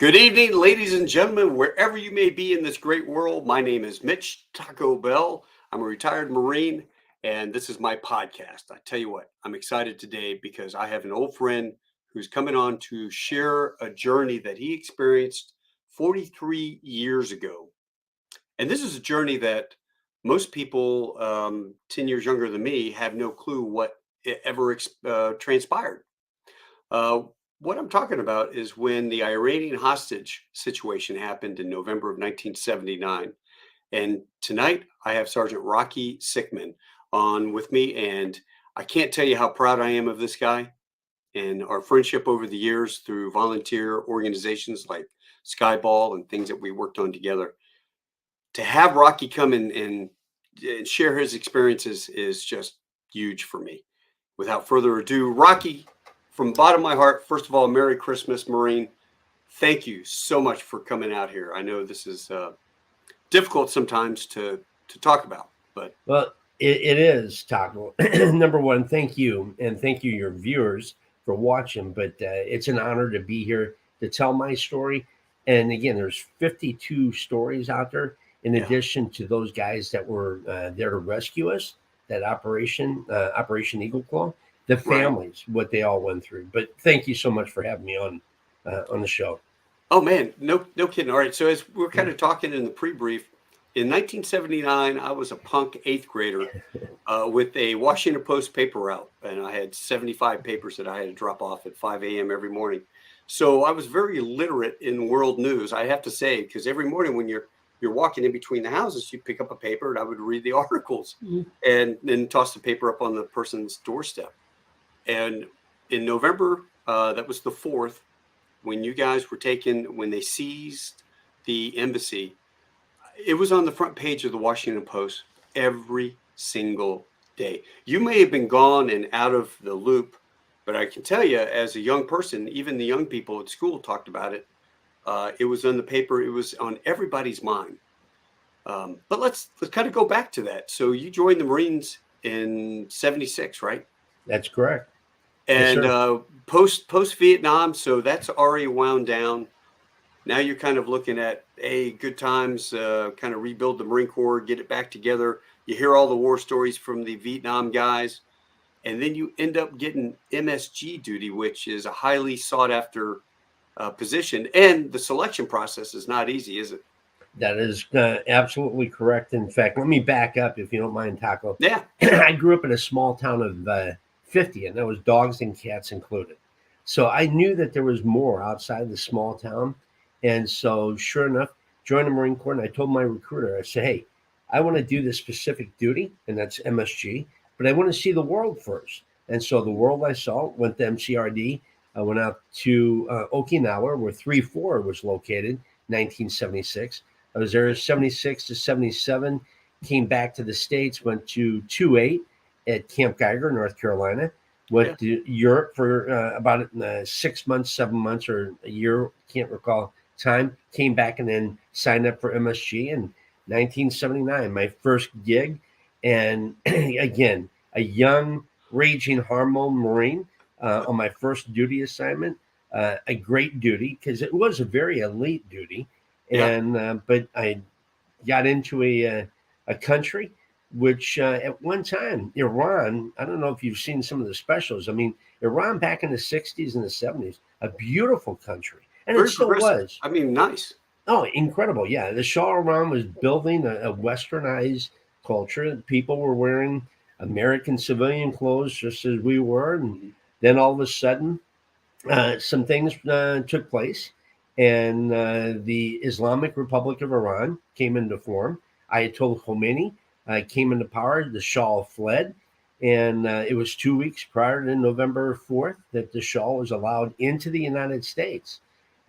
Good evening, ladies and gentlemen, wherever you may be in this great world. My name is Mitch Taco Bell. I'm a retired Marine, and this is my podcast. I tell you what, I'm excited today because I have an old friend who's coming on to share a journey that he experienced 43 years ago. And this is a journey that most people 10 years younger than me have no clue what it ever transpired. Uh, what I'm talking about is when the Iranian hostage situation happened in November of 1979. And tonight I have Sergeant Rocky Sickmann on with me. And I can't tell you how proud I am of this guy and our friendship over the years through volunteer organizations like Skyball and things that we worked on together. To have Rocky come and share his experiences is just huge for me. Without further ado, Rocky, from the bottom of my heart, first of all, Merry Christmas, Marine. Thank you so much for coming out here. I know this is difficult sometimes to talk about, but it is, Taco. Number one, thank you, and thank you, your viewers, for watching. But it's an honor to be here to tell my story. And again, there's 52 stories out there, in addition to those guys that were there to rescue us. That Operation Eagle Claw. The families, what they all went through. But thank you so much for having me on the show. Oh man, no kidding. All right, so as we're kind of talking in the pre-brief, in 1979, I was a punk eighth grader with a Washington Post paper route, and I had 75 papers that I had to drop off at 5 a.m. every morning. So I was very literate in world news, I have to say, because every morning when you're walking in between the houses, you pick up a paper and I would read the articles and then toss the paper up on the person's doorstep. And in November, that was the 4th, when you guys were taken, when they seized the embassy, it was on the front page of the Washington Post every single day. You may have been gone and out of the loop, but I can tell you, as a young person, even the young people at school talked about it. It was on the paper. It was on everybody's mind. But let's kind of go back to that. So you joined the Marines in '76, right? That's correct. And yes, post Vietnam, so that's already wound down. Now you're kind of looking at good times, kind of rebuild the Marine Corps, get it back together. You hear all the war stories from the Vietnam guys, and then you end up getting MSG duty, which is a highly sought after position, and the selection process is not easy, is it? That is absolutely correct. In fact, let me back up, if you don't mind, Taco. Yeah. I grew up in a small town of 50, and there was dogs and cats included. So I knew that there was more outside the small town. And so, sure enough, joined the Marine Corps, and I told my recruiter, I said, hey, I want to do this specific duty, and that's MSG, but I want to see the world first. And so the world I saw, went to MCRD. I went out to Okinawa, where 3-4 was located, 1976. I was there 76 to 77, came back to the States, went to 2-8 at Camp Geiger, North Carolina, went to Europe for about 6 months, 7 months, or a year, can't recall time, came back and then signed up for MSG in 1979, my first gig. And again, a young, raging hormone Marine on my first duty assignment, a great duty, because it was a very elite duty. And but I got into a country which at one time, Iran, I don't know if you've seen some of the specials. I mean, Iran back in the 60s and the 70s, a beautiful country. And very it still was. I mean, nice. Oh, incredible. Yeah. The Shah of Iran was building a westernized culture. People were wearing American civilian clothes just as we were. And then all of a sudden, some things took place. And the Islamic Republic of Iran came into form. Ayatollah Khomeini came into power. The Shah fled. And it was 2 weeks prior to November 4th that the Shah was allowed into the United States.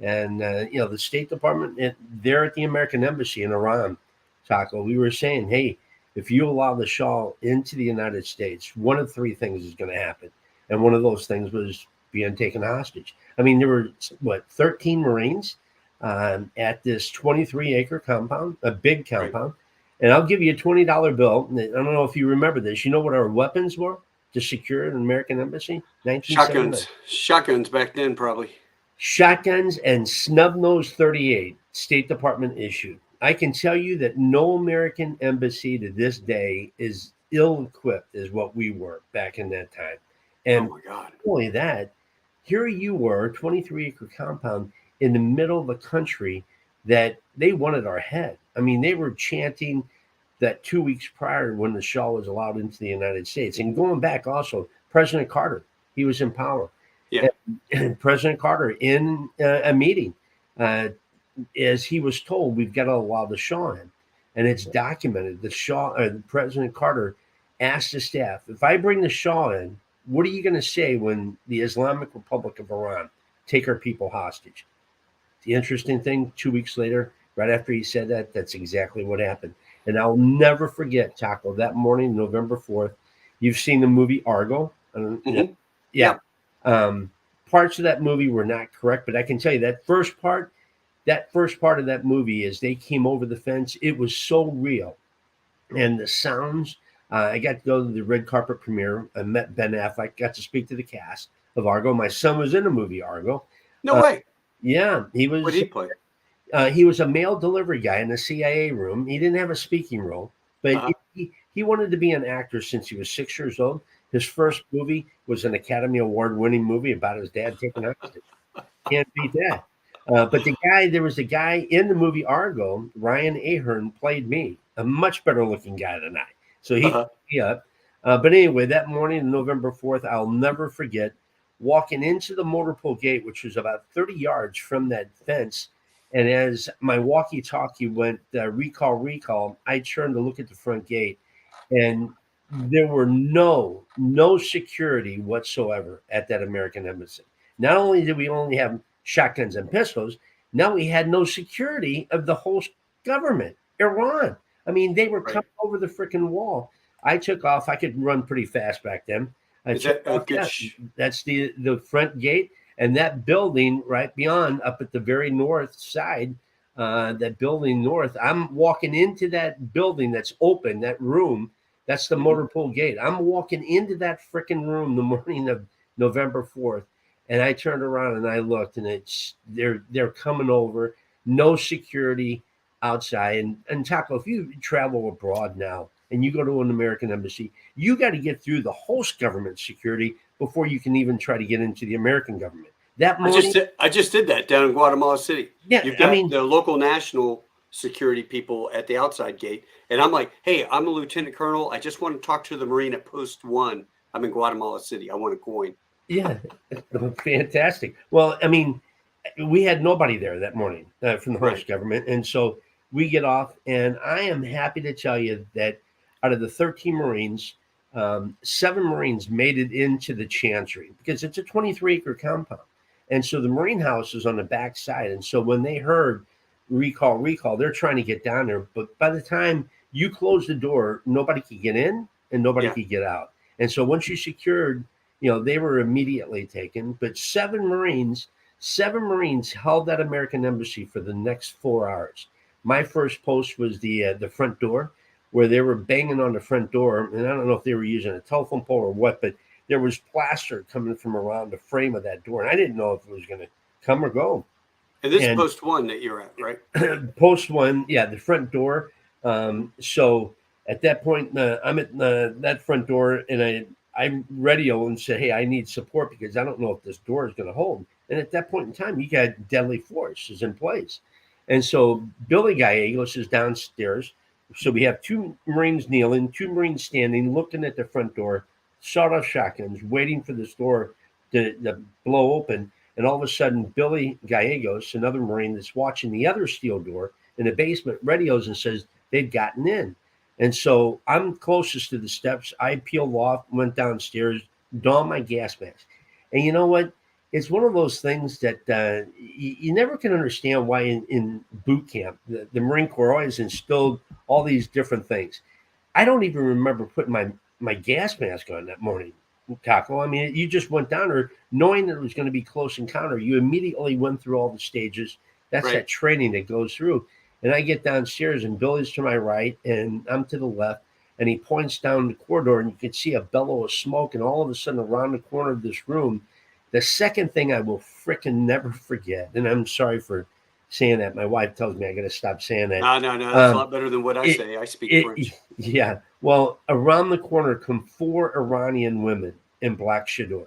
And, the State Department there at the American Embassy in Iran, Taco, we were saying, hey, if you allow the Shah into the United States, one of three things is going to happen. And one of those things was being taken hostage. I mean, there were, 13 Marines at this 23-acre compound, a big compound. Right. And I'll give you a $20 bill. I don't know if you remember this. You know what our weapons were to secure an American embassy? Shotguns back then, probably. Shotguns and snub-nosed 38, State Department issued. I can tell you that no American embassy to this day is ill-equipped as what we were back in that time. Oh And my God. not only that, here you were, 23-acre compound in the middle of a country that they wanted our head. I mean, they were chanting that 2 weeks prior when the Shah was allowed into the United States. And going back also, President Carter, he was in power. Yeah. And President Carter in a meeting, uh, as he was told, we've got to allow the Shah in. And it's documented. The Shah, President Carter asked the staff, if I bring the Shah in, what are you going to say when the Islamic Republic of Iran take our people hostage? The interesting thing, 2 weeks later, right after he said that, that's exactly what happened. And I'll never forget, Taco, that morning, November 4th. You've seen the movie Argo. Mm-hmm. Yeah. Parts of that movie were not correct, but I can tell you that first part of that movie, as they came over the fence, it was so real. And the sounds, I got to go to the red carpet premiere. I met Ben Affleck, got to speak to the cast of Argo. My son was in the movie Argo. No way. Yeah, What did he play? he was a mail delivery guy in the CIA room. He didn't have a speaking role, but Uh-huh. he wanted to be an actor since he was 6 years old. His first movie was an Academy Award winning movie about his dad taking oxygen. Can't beat that. But there was a guy in the movie Argo, Ryan Ahern played me, a much better looking guy than I. So he Uh-huh. picked me up. But anyway, that morning, November 4th, I'll never forget walking into the motor pool gate, which was about 30 yards from that fence. And as my walkie talkie went, recall, recall, I turned to look at the front gate, and there were no security whatsoever at that American embassy. Not only did we only have shotguns and pistols, now we had no security of the host government, Iran. I mean, they were Right. coming over the freaking wall. I took off. I could run pretty fast back then. I Is took that a off. good? Yeah, that's the front gate, and that building right beyond, up at the very north side. That building north. I'm walking into that building that's open. That room. That's the Mhm. motor pool gate. I'm walking into that freaking room the morning of November 4th, and I turned around and I looked, and they're coming over. No security outside. And Taco, if you travel abroad now and you go to an American embassy, you got to get through the host government security before you can even try to get into the American government. That morning, I just did that down in Guatemala City. yeah, You've I got mean, the local national security people at the outside gate, and I'm like, "Hey, I'm a lieutenant colonel. I just want to talk to the Marine at Post One. I'm in Guatemala City. I want a coin." yeah, fantastic. Well, I mean, we had nobody there that morning from the Right. host government. And so we get off, and I am happy to tell you that out of the 13 Marines, 7 Marines made it into the Chancery because it's a 23-acre compound. And so the Marine house is on the back side. And so when they heard recall, recall, they're trying to get down there. But by the time you close the door, nobody could get in and nobody Yeah. could get out. And so once you secured, they were immediately taken. But 7 Marines held that American embassy for the next 4 hours. My first post was the front door, where they were banging on the front door, and I don't know if they were using a telephone pole or what, but there was plaster coming from around the frame of that door, and I didn't know if it was going to come or go. And this is And Post One that you're at, right? post one, yeah, the front door. So at that point, I'm at that front door, and I radio and say, "Hey, I need support because I don't know if this door is going to hold." And at that point in time, you got deadly force is in place, and so Billy Gallegos is downstairs. So we have 2 Marines kneeling, 2 Marines standing, looking at the front door, sawed-off shotguns, waiting for this door to blow open. And all of a sudden, Billy Gallegos, another Marine that's watching the other steel door in the basement, radios and says they've gotten in. And so I'm closest to the steps. I peeled off, went downstairs, donned my gas mask. And you know what? It's one of those things that you never can understand why in boot camp, the Marine Corps always instilled all these different things. I don't even remember putting my gas mask on that morning, Taco. I mean, you just went down there knowing that it was going to be close encounter. You immediately went through all the stages. That's Right. that training that goes through. And I get downstairs, and Billy's to my right, and I'm to the left. And he points down the corridor, and you can see a bellow of smoke. And all of a sudden, around the corner of this room, The second thing I will frickin' never forget, and I'm sorry for saying that. My wife tells me I got to stop saying that. No. That's a Um, lot better than what I it, say. I speak French. yeah. Well, around the corner come four Iranian women in black chadors.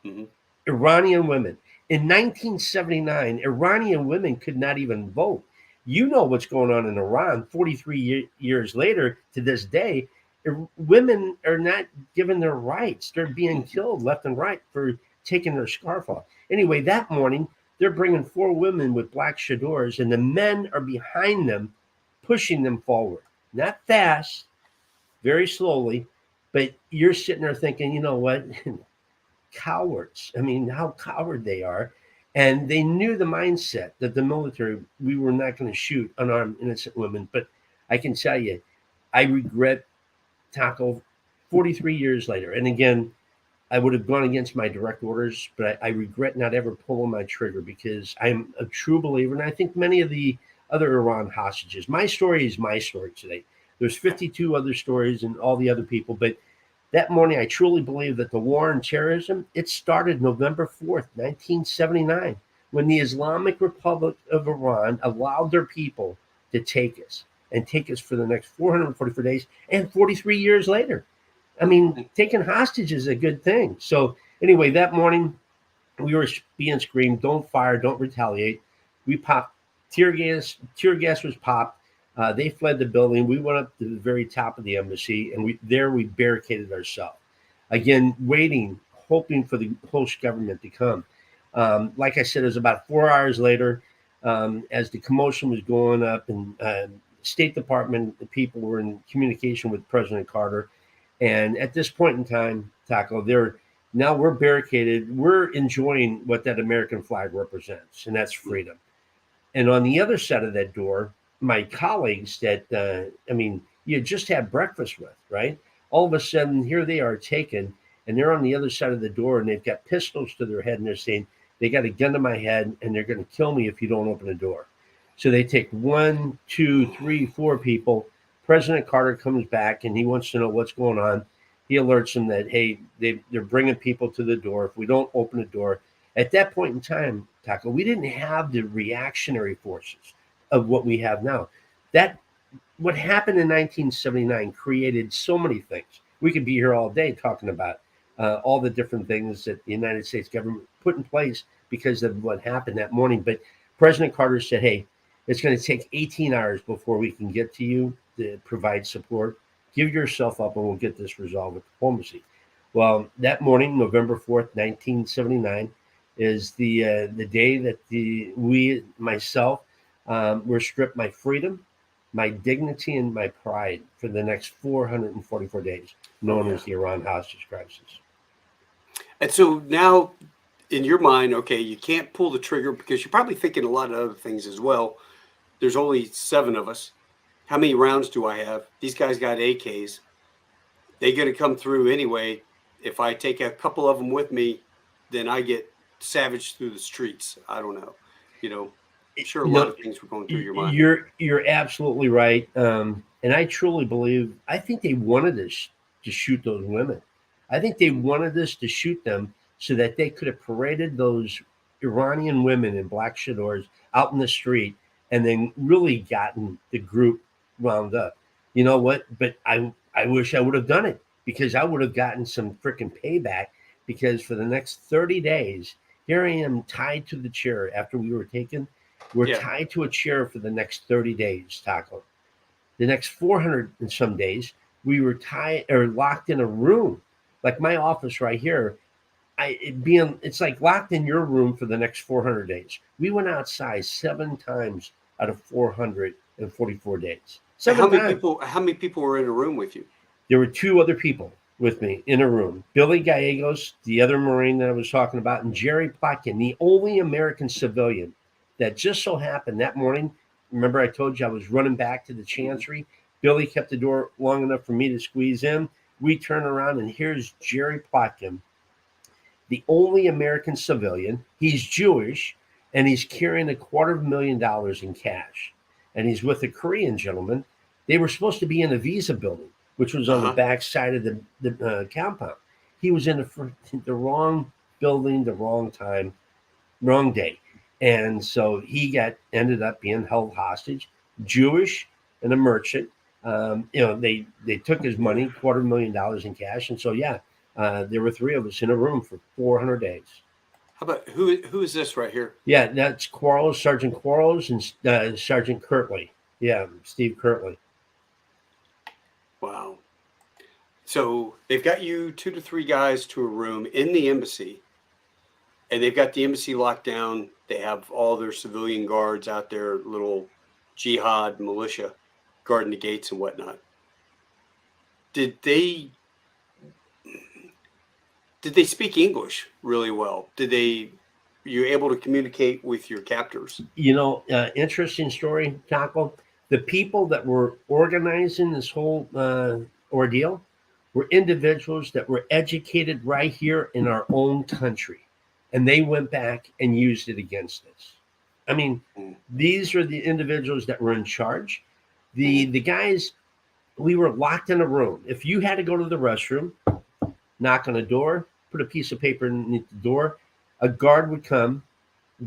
Hmm. Iranian women. In 1979, Iranian women could not even vote. You know what's going on in Iran 43 years later to this day. Women are not given their rights. They're being killed left and right for taking their scarf off. Anyway, that morning, they're bringing four women with black chadors, and the men are behind them, pushing them forward. Not fast, very slowly, but you're sitting there thinking, you know what? Cowards. I mean, how coward they are. And they knew the mindset that the military, we were not going to shoot unarmed innocent women. But I can tell you, I regret Taco 43 years later. And again, I would have gone against my direct orders, but I regret not ever pulling my trigger because I'm a true believer. And I think many of the other Iran hostages, my story is my story today. There's 52 other stories and all the other people, but that morning, I truly believe that the war on terrorism, it started November 4th, 1979, when the Islamic Republic of Iran allowed their people to take us and take us for the next 444 days and 43 years later. I mean, taking hostage is a good thing. So anyway, that morning, we were being screamed, "Don't fire, don't retaliate." We popped tear gas. Tear gas was popped. They fled the building. We went up to the very top of the embassy, and we barricaded ourselves. Again, waiting, hoping for the host government to come. Like I said, it was about 4 hours later, as the commotion was going up, and State Department the people were in communication with President Carter. And at this point in time, Taco, they're now we're barricaded. We're enjoying what that American flag represents, and that's freedom. And on the other side of that door, my colleagues that you just had breakfast with, right? All of a sudden, here they are taken, and they're on the other side of the door, and they've got pistols to their head, and they're saying, "They got a gun to my head, and they're going to kill me if you don't open the door." So they take one, two, three, four people. President Carter comes back, and he wants to know what's going on. He alerts them that, hey, they're bringing people to the door. If we don't open the door, at that point in time, Taco, we didn't have the reactionary forces of what we have now. That what happened in 1979 created so many things. We could be here all day talking about all the different things that the United States government put in place because of what happened that morning. But President Carter said, "Hey, it's going to take 18 hours before we can get to you to provide support. Give yourself up, and we'll get this resolved with diplomacy." Well, that morning, November 4th, 1979, is the day that myself, were stripped my freedom, my dignity, and my pride for the next 444 days, Oh known yeah. as the Iran hostage crisis. And so now, in your mind, okay, you can't pull the trigger because you're probably thinking a lot of other things as well. There's only seven of us. How many rounds do I have? These guys got AKs. They're going to come through anyway. If I take a couple of them with me, then I get savaged through the streets. I don't know. You know, I'm sure a lot No, of things were going through your mind. you're absolutely right, and I truly believe. I think they wanted us to shoot those women. I think they wanted us to shoot them so that they could have paraded those Iranian women in black chadors out in the street, and then really gotten the group wound up. You know what? But I wish I would have done it because I would have gotten some freaking payback. Because for the next 30 days, here I am tied to the chair after we were taken. We're Yeah. tied to a chair for the next 30 days, Taco. The next 400 and some days, we were tied or locked in a room. Like my office right here, it's like locked in your room for the next 400 days. We went outside 7 times out of 444 days. How Seven many times. people? How many people were in a room with you? There were two other people with me in a room. Billy Gallegos, the other Marine that I was talking about, and Jerry Plotkin, the only American civilian that just so happened that morning. Remember, I told you I was running back to the Mhm. chancery. Billy kept the door long enough for me to squeeze in. We turn around, and here's Jerry Plotkin, the only American civilian. He's Jewish, and he's carrying $250,000 in cash. And he's with a Korean gentleman. They were supposed to be in the Visa building, which was Uh on the huh. back side of the compound. He was in the wrong building, the wrong time, wrong day. And so he ended up being held hostage, Jewish and a merchant. They took his money, $250,000 in cash. And so, there were three of us in a room for 400 days. How about who is this right here? Yeah, that's Quarles, Sergeant Quarles, and Sergeant Kirtley. Yeah, Steve Kirtley. Wow. So they've got you 2 to 3 guys to a room in the embassy, and they've got the embassy locked down. They have all their civilian guards out there, little jihad militia, guarding the gates and whatnot. Did they speak English really well? You able to communicate with your captors? Interesting story, Taco. The people that were organizing this whole ordeal were individuals that were educated right here in our own country, and they went back and used it against us. I mean, these are the individuals that were in charge. The guys, we were locked in a room. If you had to go to the restroom, knock on a door, put a piece of paper underneath the door, a guard would come,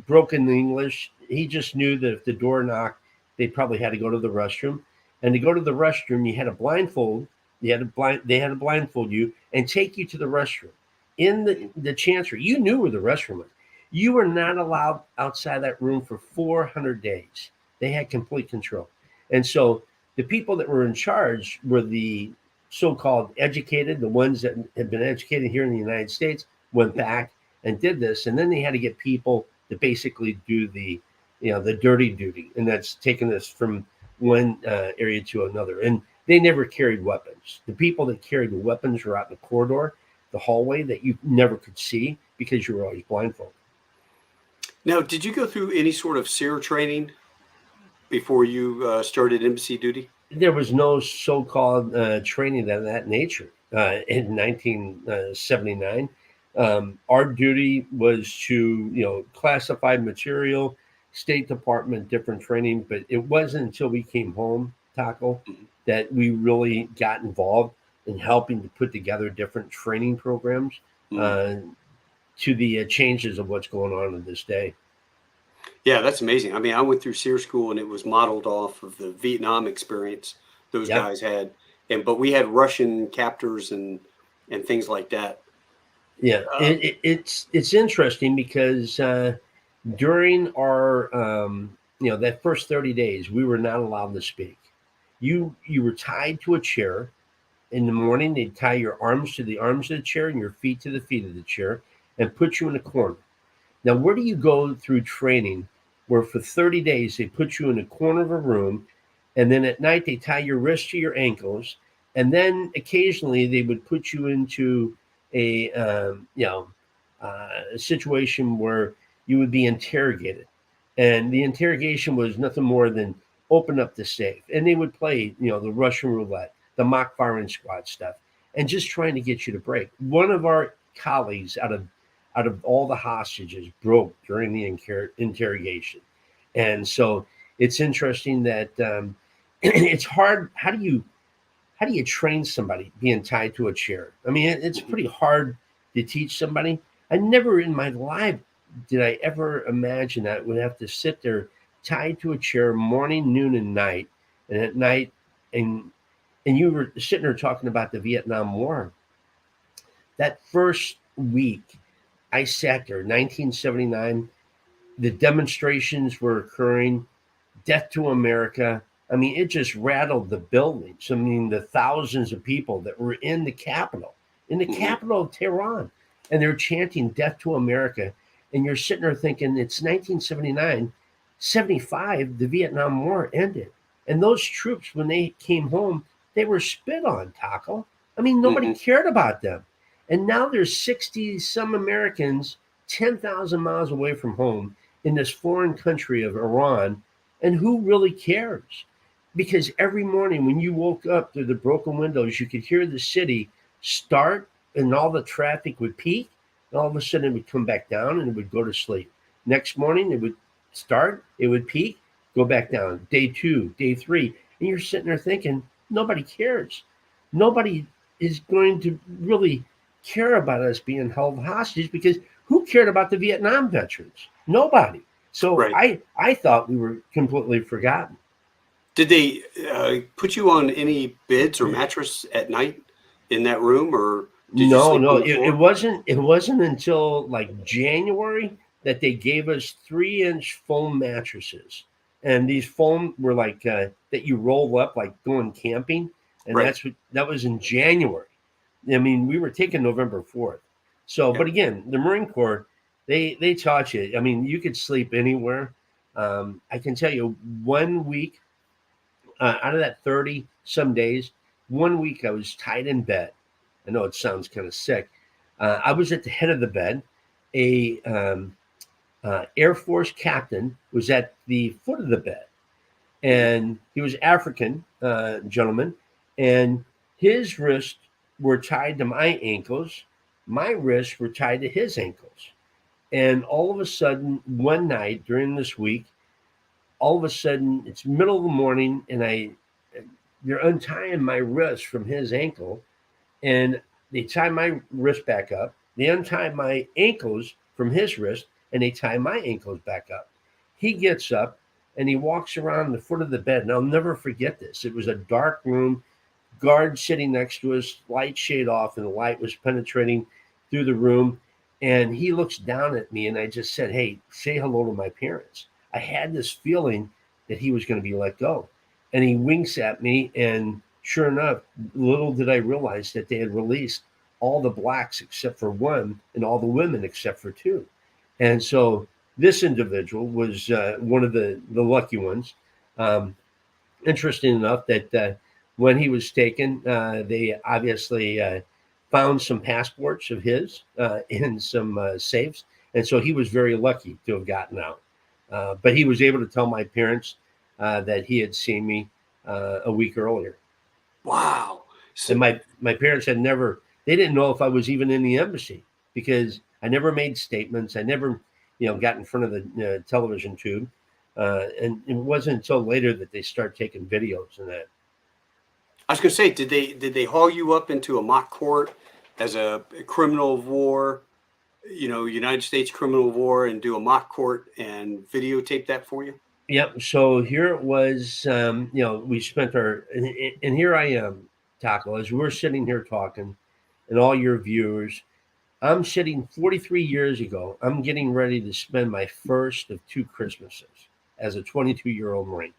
broken English. He just knew that if the door knocked, they probably had to go to the restroom. And to go to the restroom, you had a blindfold. They had to blindfold you and take you to the restroom. In the chancery, you knew where the restroom was. You were not allowed outside that room for 400 days. They had complete control. And so the people that were in charge were the so-called educated, the ones that had been educated here in the United States, went back and did this. And then they had to get people to basically do the dirty duty. And that's taking us from one area to another. And they never carried weapons. The people that carried the weapons were out in the corridor, the hallway that you never could see because you were always blindfolded. Now, did you go through any sort of SERE training before you started embassy duty? There was no so-called training of that nature in 1979. Our duty was to, classified material, State Department, different training, but it wasn't until we came home, Taco, that we really got involved in helping to put together different training programs to the changes of what's going on in this day. Yeah, that's amazing. I mean, I went through SERE school and it was modeled off of the Vietnam experience those guys had, but we had Russian captors and things like that. Yeah, it's interesting because during our that first 30 days, we were not allowed to speak. You were tied to a chair. In the morning, they'd tie your arms to the arms of the chair and your feet to the feet of the chair and put you in a corner. Now, where do you go through training where for 30 days they put you in a corner of a room, and then at night they tie your wrists to your ankles, and then occasionally they would put you into a situation where you would be interrogated, and the interrogation was nothing more than open up the safe, and they would play the Russian roulette, the mock firing squad stuff, and just trying to get you to break. One of our colleagues out of all the hostages broke during the interrogation. And so it's interesting that it's hard. How do you train somebody being tied to a chair? I mean, it's pretty hard to teach somebody. I never in my life did I ever imagine that I would have to sit there tied to a chair morning, noon, and night. And at night, and you were sitting there talking about the Vietnam War. That first week, I sat there, 1979. The demonstrations were occurring, Death to America. I mean, it just rattled the buildings. I mean, the thousands of people that were in the capital of Tehran, and they're chanting Death to America. And you're sitting there thinking, it's 1979, 75, the Vietnam War ended. And those troops, when they came home, they were spit on, Taco. I mean, nobody cared about them. And now there's 60 some Americans 10,000 miles away from home in this foreign country of Iran. And who really cares? Because every morning when you woke up through the broken windows, you could hear the city start and all the traffic would peak. And all of a sudden it would come back down and it would go to sleep. Next morning it would start, it would peak, go back down. Day 2, day 3. And you're sitting there thinking, nobody cares. Nobody is going to really care about us being held hostage because who cared about the Vietnam veterans? Nobody. So Right. I thought we were completely forgotten. Did they put you on any beds or mattress at night in that room, or did you No, sleep no, on the it floor? wasn't. It wasn't until like January that they gave us 3-inch foam mattresses, and these foam were like that you roll up like going camping, and Right. that was in January. I mean, we were taking November 4th. So, Yeah. but again, the Marine Corps, they taught you. I mean, you could sleep anywhere. I can tell you, 1 week out of that 30 some days, 1 week I was tied in bed. I know it sounds kind of sick. I was at the head of the bed. A Air Force captain was at the foot of the bed, Hmm. and he was African gentleman, and his wrists were tied to my ankles. My wrists were tied to his ankles. And all of a sudden, one night during this week, all of a sudden it's middle of the morning, and they're untying my wrist from his ankle, and they tie my wrist back up. They untie my ankles from his wrist, and they tie my ankles back up. He gets up and he walks around the foot of the bed, and I'll never forget this. It was a dark room, guard sitting next to us, light shade off, and the light was penetrating through the room. And he looks down at me, and I just said, "Hey, say hello to my parents." I had this feeling that he was going to be let go. And he winks at me, and sure enough, little did I realize that they had released all the blacks except for one, and all the women except for two. And so this individual was one of the lucky ones. Um, Interesting enough that when he was taken, they obviously found some passports of his in some safes, and so he was very lucky to have gotten out. But he was able to tell my parents that he had seen me a week earlier, Wow. and So, my parents had never. They didn't know if I was even in the embassy because I never made statements. I never, got in front of the television tube. And it wasn't until later that they start taking videos and that. I was going to say, did they haul you up into a mock court as a criminal of war, United States criminal of war, and do a mock court and videotape that for you? Yep. So here it was. We spent and here I am, Taco, as we're sitting here talking, and all your viewers. I'm sitting 43 years ago. I'm getting ready to spend my first of two Christmases as a 22-year-old Marine.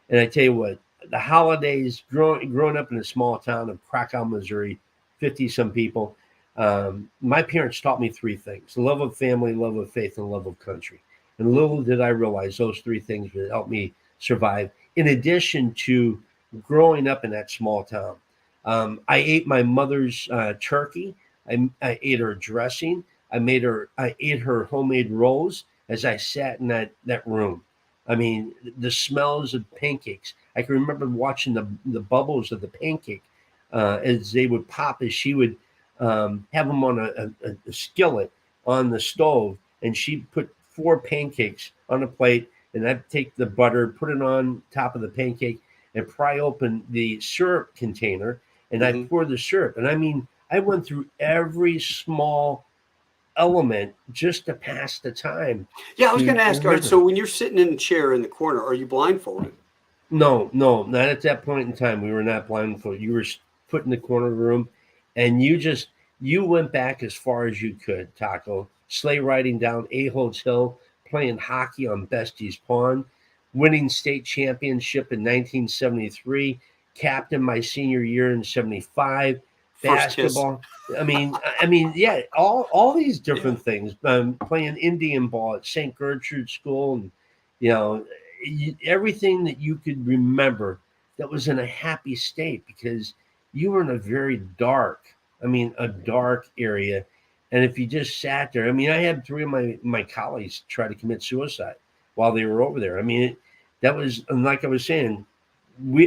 And I tell you what, the holidays, growing up in a small town of Krakow, Missouri, 50 some people, my parents taught me three things: love of family, love of faith, and love of country. And little did I realize those three things would help me survive, in addition to growing up in that small town. I ate my mother's turkey. I ate her dressing. I ate her homemade rolls as I sat in that room. I mean, the smells of pancakes. I can remember watching the bubbles of the pancake as they would pop, as she would have them on a skillet on the stove, and she'd put four pancakes on a plate, and I'd take the butter, put it on top of the pancake, and pry open the syrup container, and I Hmm. pour the syrup. And I mean, I went through every small element just to pass the time Yeah, I was going to to ask. All right, remember. so when you're sitting in the chair in the corner, are you blindfolded? No, no, not at that point in time. We were not blindfolded. You were put in the corner of the room, and you went back as far as you could. Taco sleigh riding down Aholds Hill, playing hockey on Bestie's Pond, winning state championship in 1973, captain my senior year in '75, First kiss. basketball. Yeah, all these Yeah. different things. Playing Indian ball at St. Gertrude School, and you know everything that you could remember that was in a happy state because you were in a very a dark area. And if you just sat there, I mean, I had three of my colleagues try to commit suicide while they were over there. I mean, that was, and like I was saying,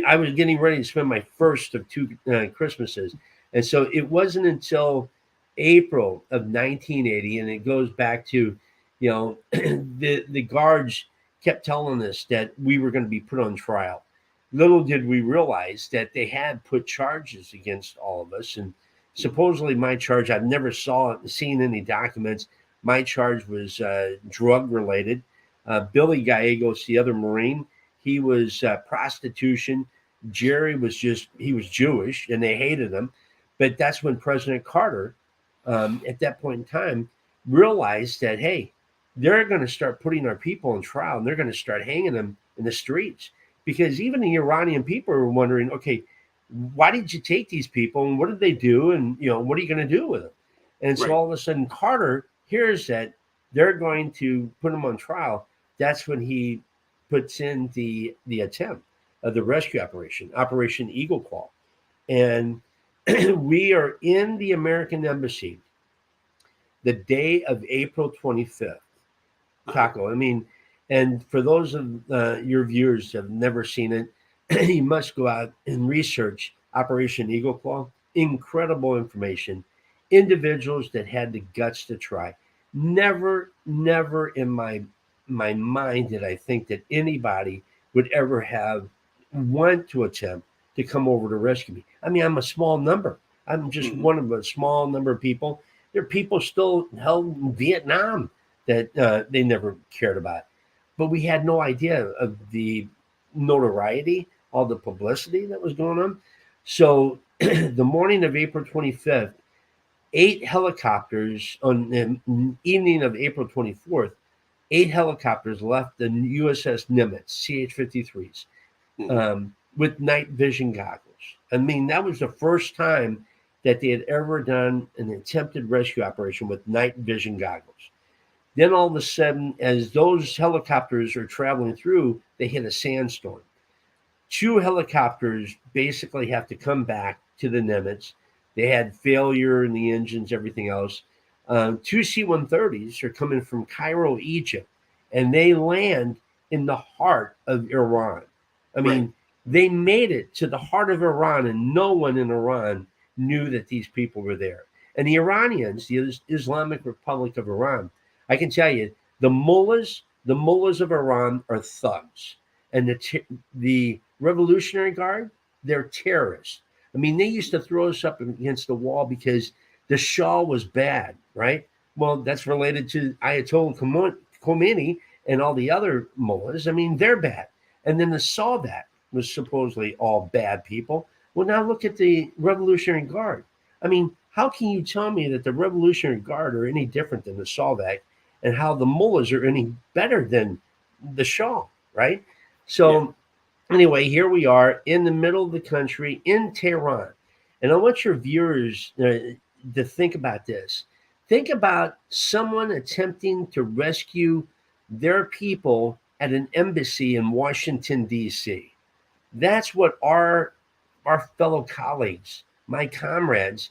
I was getting ready to spend my first of two Christmases. And so it wasn't until April of 1980, and it goes back to, the guards kept telling us that we were going to be put on trial. Little did we realize that they had put charges against all of us, and supposedly my charge, I've never seen any documents, My charge was drug related. Billy Gallegos, the other Marine, he was prostitution. Jerry was he was Jewish and they hated him. But that's when President Carter, at that point in time, realized that, hey, they're going to start putting our people on trial and they're going to start hanging them in the streets. Because even the Iranian people were wondering, okay, why did you take these people and what did they do? And, what are you going to do with them? And so Right. all of a sudden, Carter hears that they're going to put him on trial. That's when he puts in the attempt of the rescue operation, Operation Eagle Claw. And we are in the American embassy the day of April 25th. Uh-huh. Taco. I mean, and for those of your viewers that have never seen it, you must go out and research Operation Eagle Claw. Incredible information. Individuals that had the guts to try. Never in my mind did I think that anybody would ever have want to attempt to come over to rescue me. I mean, I'm a small number. I'm just Hmm. one of a small number of people. There are people still held in Vietnam that they never cared about. But we had no idea of the notoriety, all the publicity that was going on. So the morning of April 25th, 8 helicopters on the evening of April 24th, 8 helicopters left the USS Nimitz, CH-53s, Hmm. with night vision goggles. I mean, that was the first time that they had ever done an attempted rescue operation with night vision goggles. Then all of a sudden, as those helicopters are traveling through, they hit a sandstorm. 2 helicopters basically have to come back to the Nimitz. They had failure in the engines, everything else. 2 C-130s are coming from Cairo, Egypt, and they land in the heart of Iran. I Right. mean, they made it to the heart of Iran, and no one in Iran knew that these people were there. And the Iranians, the Islamic Republic of Iran, I can tell you, the mullahs of Iran are thugs, and the Revolutionary Guard, they're terrorists. I mean, they used to throw us up against the wall because the Shah was bad, right? Well, that's related to Ayatollah Khomeini and all the other mullahs. I mean, they're bad. And then the Sadat was supposedly all bad people. Well, now look at the Revolutionary Guard. I mean, how can you tell me that the Revolutionary Guard are any different than the Sadat and how the mullahs are any better than the Shah, right? Yeah. So anyway, here we are in the middle of the country in Tehran. And I want your viewers to think about this. Think about someone attempting to rescue their people at an embassy in Washington, D.C. That's what our fellow colleagues, my comrades,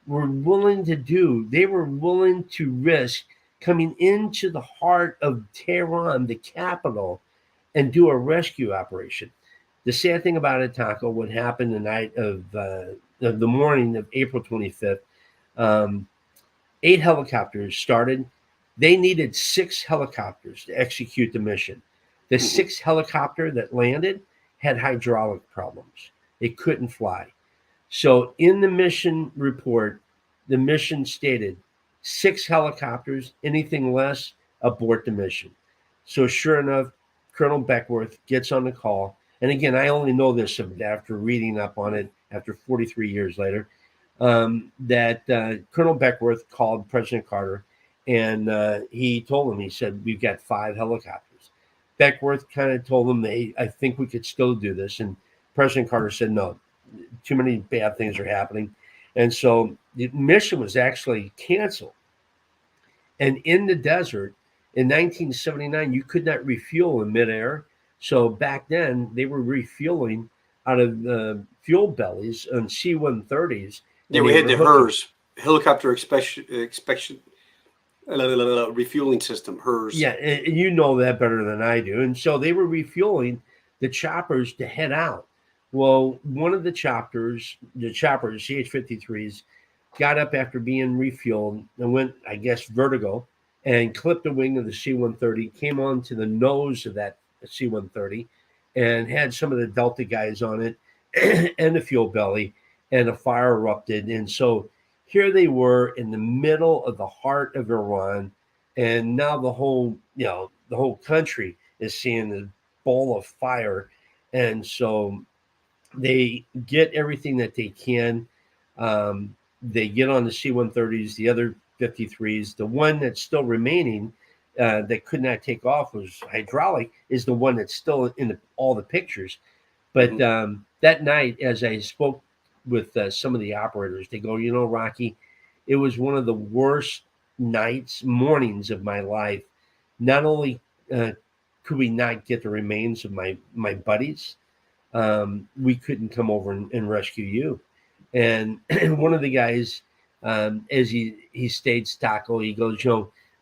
were willing to do. They were willing to risk coming into the heart of Tehran, the capital, and do a rescue operation. The sad thing about it, Taco, what happened the night of the morning of April 25th, um, 8 helicopters started. They needed 6 helicopters to execute the mission. The Hmm. sixth helicopter that landed had hydraulic problems. It couldn't fly. So in the mission report, the mission stated 6 helicopters, anything less, abort the mission. So sure enough, Colonel Beckworth gets on the call. And again, I only know this after reading up on it after 43 years later, that Colonel Beckworth called President Carter and he told him, he said, we've got 5 helicopters. Beckworth kind of told him, I think we could still do this. And President Carter said, no, too many bad things are happening. And so the mission was actually canceled. And in the desert in 1979, you could not refuel in midair. So back then, they were refueling out of the fuel bellies on C-130s, Yeah. and We they had were the hooking. HERS helicopter inspection refueling system. HERS. Yeah, and you know that better than I do. And so they were refueling the choppers to head out. Well, one of the choppers, CH-53s, got up after being refueled and went, I guess, vertigo and clipped the wing of the C-130, came onto the nose of that C-130 and had some of the Delta guys on it and the fuel belly, and a fire erupted. And so here they were in the middle of the heart of Iran. and now the whole country is seeing this ball of fire, and so they get everything that they can. They get on the C-130s, the other 53s. The one that's still remaining that could not take off was hydraulic. Is the one that's still in all the pictures. But Mhm. that night, as I spoke with some of the operators, they go, Rocky, it was one of the worst mornings of my life. Not only uh, could we not get the remains of my buddies, we couldn't come over and rescue you. And one of the guys, as he states, Taco, he goes,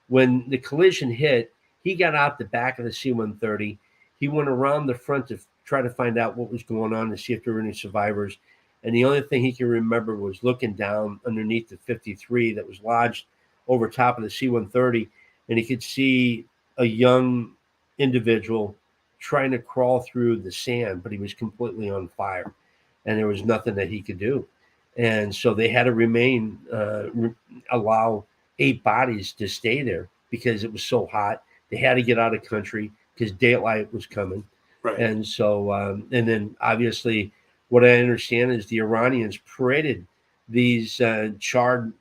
when the collision hit, he got out the back of the C-130. He went around the front to try to find out what was going on to see if there were any survivors. And the only thing he can remember was looking down underneath the 53 that was lodged over top of the C-130, and he could see a young individual trying to crawl through the sand, but he was completely on fire, and there was nothing that he could do. And so they had to allow 8 bodies to stay there because it was so hot. They had to get out of country because daylight was coming. Right. And so, and then obviously, what I understand is the Iranians paraded these charred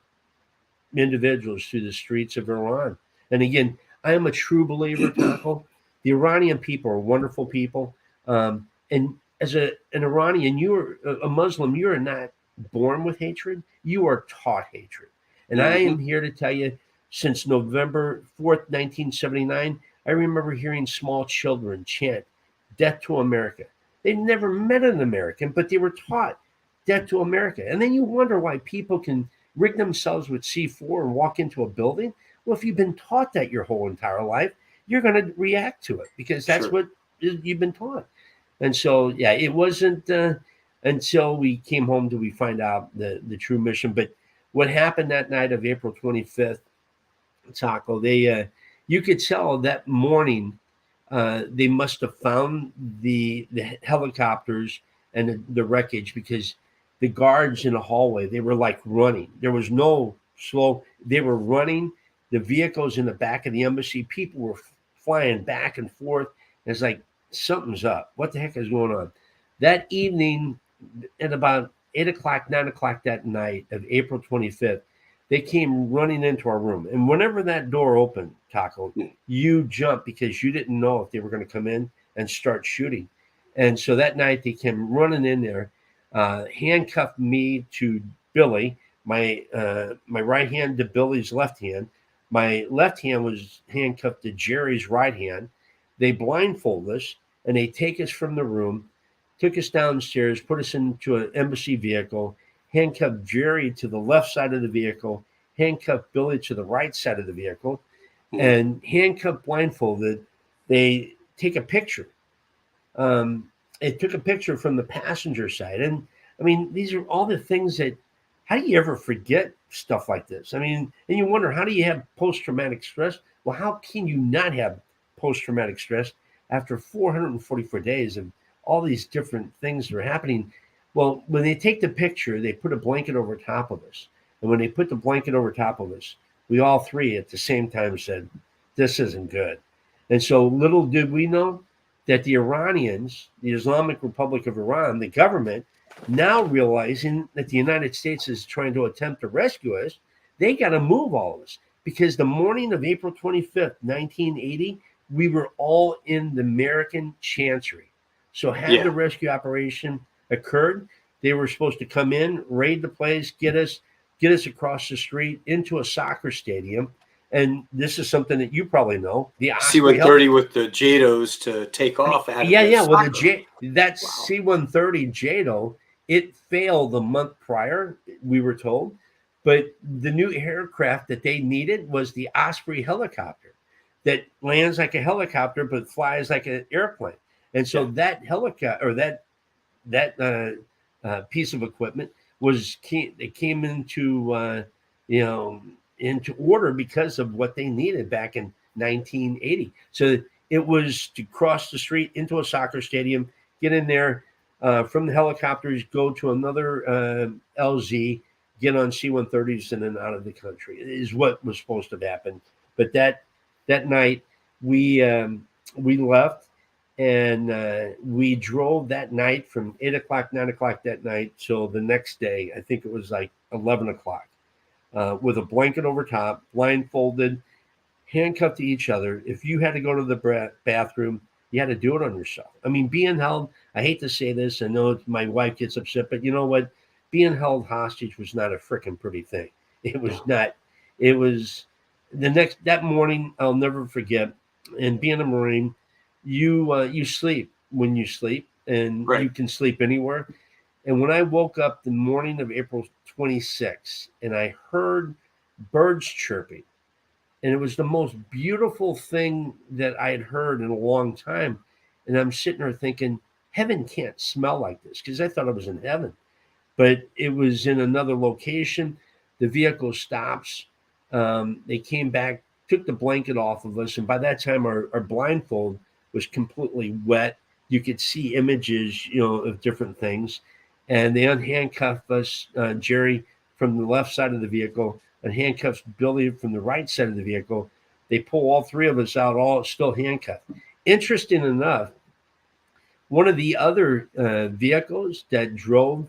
individuals through the streets of Iran. And again, I am a true believer, Taco. The Iranian people are wonderful people. And as an Iranian, you're a Muslim, you are not born with hatred. You are taught hatred. And I Hmm. am here to tell you, since November 4th, 1979, I remember hearing small children chant, "Death to America." They never met an American, but they were taught "Death to America." And then you wonder why people can rig themselves with C4 and walk into a building. Well, if you've been taught that your whole entire life, you're going to react to it because that's Sure. what you've been taught. And so, yeah, it wasn't until we came home do we find out the true mission. But what happened that night of April 25th, Taco, you could tell that morning they must have found the helicopters and the wreckage because the guards in the hallway, they were like running. There was no slow. They were running. The vehicles in the back of the embassy, people were flying back and forth. It's like something's up. What the heck is going on? That evening, at about 8 o'clock, 9 o'clock that night of April 25th, they came running into our room. And whenever that door opened, Taco, Mm. you jumped because you didn't know if they were going to come in and start shooting. And so that night they came running in there, handcuffed me to Billy, my right hand to Billy's left hand. My left hand was handcuffed to Jerry's right hand. They blindfold us and they take us from the room, took us downstairs, put us into an embassy vehicle, handcuffed Jerry to the left side of the vehicle, handcuffed Billy to the right side of the vehicle, Mm. and handcuffed blindfolded. They take a picture. It took a picture from the passenger side. And I mean, these are all the things that, how do you ever forget stuff like this? I mean, and you wonder, how do you have post traumatic stress? Well, how can you not have post traumatic stress after 444 days of all these different things that are happening? Well, when they take the picture, they put a blanket over top of us. And when they put the blanket over top of us, we all three at the same time said, "This isn't good." And so little did we know that the Iranians, the Islamic Republic of Iran, the government, now realizing that the United States is trying to attempt to rescue us, they got to move all of us because the morning of April 25th, 1980, we were all in the American Chancery. So had the Yeah. rescue operation occurred, they were supposed to come in, raid the place, get us across the street into a soccer stadium. And this is something that you probably know. The Osprey C-130 with the JADOs to take off out of yeah, the yeah. Well, soccer. that Wow. C-130 JADO, it failed the month prior, we were told, but the new aircraft that they needed was the Osprey helicopter that lands like a helicopter but flies like an airplane. And so Yeah. that helicopter or that piece of equipment it came into you know into order because of what they needed back in 1980. So it was to cross the street into a soccer stadium, get in there from the helicopters, go to another LZ, get on C-130s, and then out of the country is what was supposed to happen. But that night we left, and we drove that night from 8 o'clock, 9 o'clock that night till the next day. I think it was like 11 o'clock, with a blanket over top, blindfolded, handcuffed to each other. If you had to go to the bathroom, you had to do it on yourself. I mean, being held, I hate to say this, I know my wife gets upset, but you know what? Being held hostage was not a freaking pretty thing. It was No. not. It was that morning, I'll never forget. And being a Marine, you sleep when you sleep, and you Right. can sleep anywhere. And when I woke up the morning of April 26th, and I heard birds chirping, and it was the most beautiful thing that I had heard in a long time. And I'm sitting there thinking, heaven can't smell like this, because I thought I was in heaven, but it was in another location. The vehicle stops. They came back, took the blanket off of us, and by that time, our blindfold was completely wet. You could see images, of different things, and they unhandcuffed us, Jerry, from the left side of the vehicle, and handcuffs Billy from the right side of the vehicle. They pull all three of us out, all still handcuffed. Interesting enough, one of the other vehicles that drove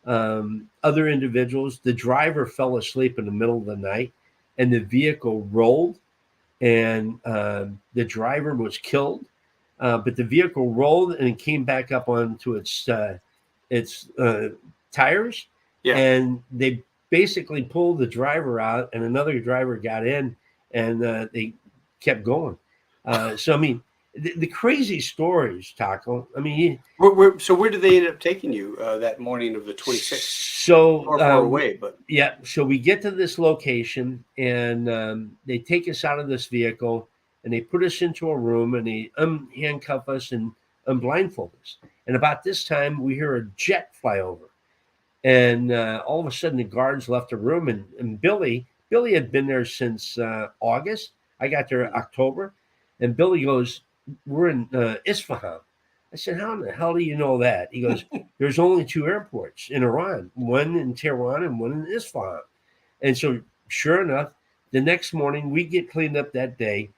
other individuals, the driver fell asleep in the middle of the night, and the vehicle rolled, and the driver was killed. But the vehicle rolled and it came back up onto its tires, Yeah. and they basically pulled the driver out, and another driver got in, and they kept going. So I mean, the crazy stories, Taco. I mean, So where did they end up taking you that morning of the 26th? so Far away, but yeah, so we get to this location, and they take us out of this vehicle, and they put us into a room, and they handcuff us and unblindfold us. And about this time, we hear a jet fly over, and all of a sudden, the guards left the room, and Billy had been there since August. I got there October, and Billy goes, "We're in Isfahan." I said, "How in the hell do you know that?" He goes, "There's only two airports in Iran, one in Tehran and one in Isfahan." And so, sure enough, the next morning we get cleaned up that day.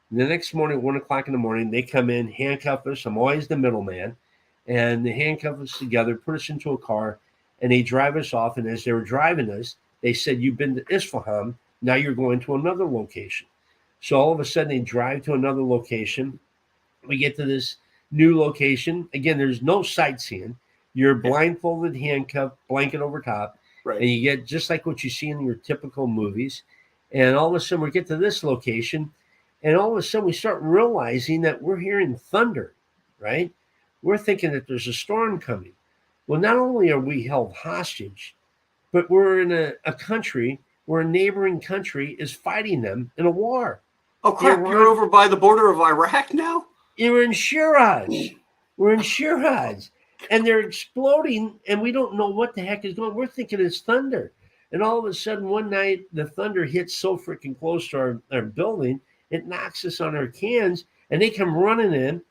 The next morning, 1 o'clock in the morning, they come in, handcuff us. I'm always the middleman, and they handcuff us together, put us into a car, and they drive us off. And as they were driving us, they said, "You've been to Isfahan. Now you're going to another location." So all of a sudden, they drive to another location. We get to this new location. Again, there's no sightseeing. You're yeah, blindfolded, handcuffed, blanket over top, right. and you get just like what you see in your typical movies. And all of a sudden, we get to this location, and all of a sudden, we start realizing that we're hearing thunder, right? We're thinking that there's a storm coming. Well, not only are we held hostage, but we're in a country where a neighboring country is fighting them in a war. Oh crap! You're Iran, over by the border of Iraq now. you're in Shiraz. We're in Shiraz, and they're exploding, and we don't know what the heck is going on. We're thinking it's thunder. And all of a sudden, one night, the thunder hits so freaking close to our building, it knocks us on our cans, and they come running in,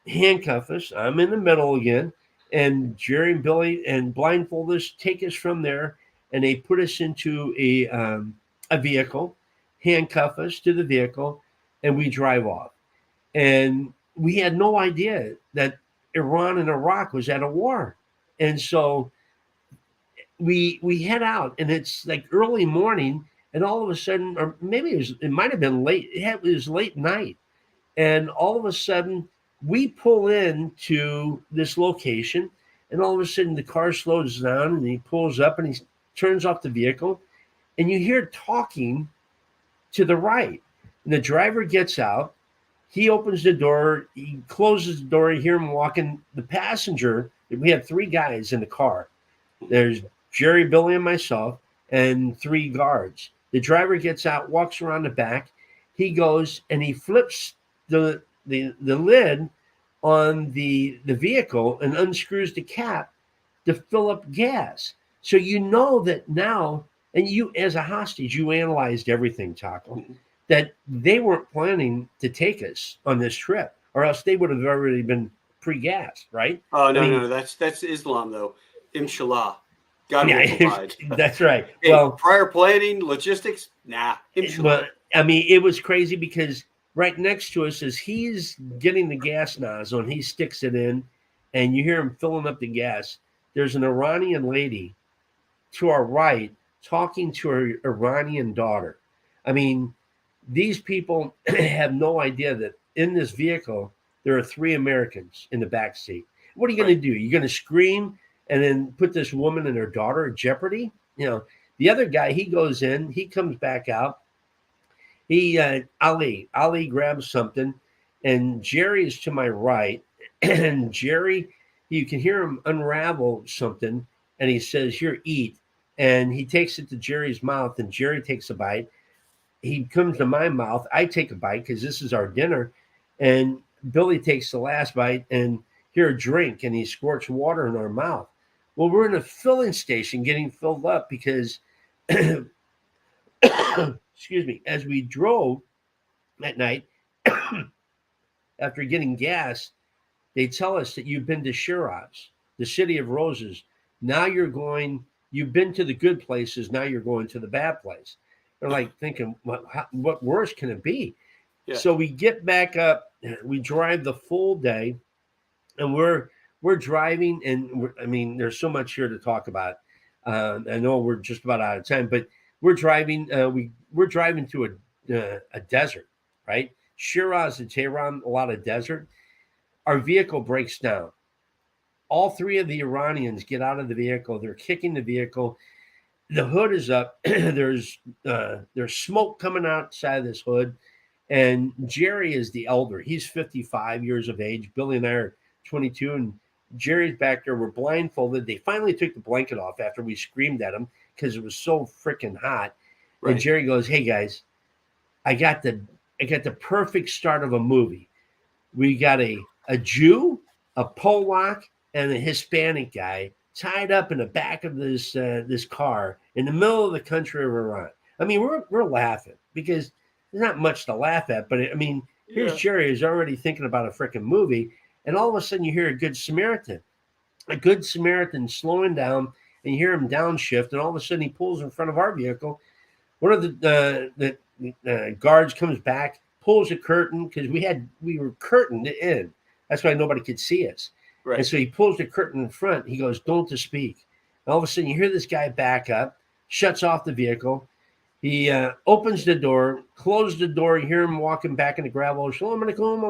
handcuff us. I'm in the middle again, and Jerry and Billy and blindfold us, take us from there, and they put us into a vehicle, handcuff us to the vehicle, and we drive off. And we had no idea that Iran and Iraq was at a war. And so we head out, and it's like early morning, and all of a sudden, or maybe it might have been late. It was late night, and all of a sudden we pull into this location, and all of a sudden the car slows down, and he pulls up, and he turns off the vehicle, and you hear talking to the right. And the driver gets out. He opens the door. He closes the door. You hear him walking. The passenger, we had three guys in the car. There's Jerry, Billy, and myself, and three guards. The driver gets out, walks around the back. He goes and he flips the lid on the vehicle and unscrews the cap to fill up gas. So you know that now, and you as a hostage, you analyzed everything, Taco, that they weren't planning to take us on this trip, or else they would have already been pre-gassed, right? Oh I no, mean, no, that's Islam though. Inshallah, God will yeah, provide. that's right. Hey, Well, prior planning, logistics, nah. well, Inshallah. I mean, it was crazy because right next to us, as he's getting the gas nozzle and he sticks it in, and you hear him filling up the gas, there's an Iranian lady to our right talking to her Iranian daughter. I mean, these people have no idea that in this vehicle there are three Americans in the back seat. What are you going Right. to do? You're going to scream and then put this woman and her daughter at jeopardy? The other guy, he goes in, he comes back out. Ali grabs something, and Jerry is to my right, and Jerry, you can hear him unravel something, and he says, "Here, eat." And he takes it to Jerry's mouth, and Jerry takes a bite. He comes to my mouth. I take a bite because this is our dinner, and Billy takes the last bite, and here a drink, and he squirts water in our mouth. Well, we're in a filling station getting filled up because, excuse me, as we drove at night after getting gas, they tell us that you've been to Shiraz, the city of roses. Now you've been to the good places. Now you're going to the bad place. They're like thinking, what worse can it be? Yeah. So we get back up, we drive the full day, and we're driving, and I mean, there's so much here to talk about. I know we're just about out of time, but we're driving. We're driving to a desert, right? Shiraz and Tehran, a lot of desert. Our vehicle breaks down. All three of the Iranians get out of the vehicle. They're kicking the vehicle. The hood is up. There's smoke coming outside this hood. And Jerry is the elder. He's 55 years of age. Billy and I are 22, and Jerry's back there. We're blindfolded. They finally took the blanket off after we screamed at him because it was so freaking hot. And Right. Jerry goes, "Hey guys, I got the perfect start of a movie. We got a Jew, a Polak, and a Hispanic guy tied up in the back of this car in the middle of the country of Iran." I mean, we're laughing because there's not much to laugh at, but I mean, here's Yeah. Jerry who's already thinking about a freaking movie, and all of a sudden you hear a good Samaritan slowing down, and you hear him downshift, and all of a sudden he pulls in front of our vehicle. One of the guards comes back, pulls a curtain because we were curtained in. That's why nobody could see us. And Right. so he pulls the curtain in front. He goes, "Don't to speak." And all of a sudden, you hear this guy back up, shuts off the vehicle. He opens the door, closes the door. You hear him walking back in the gravel. "Shalom alaikum,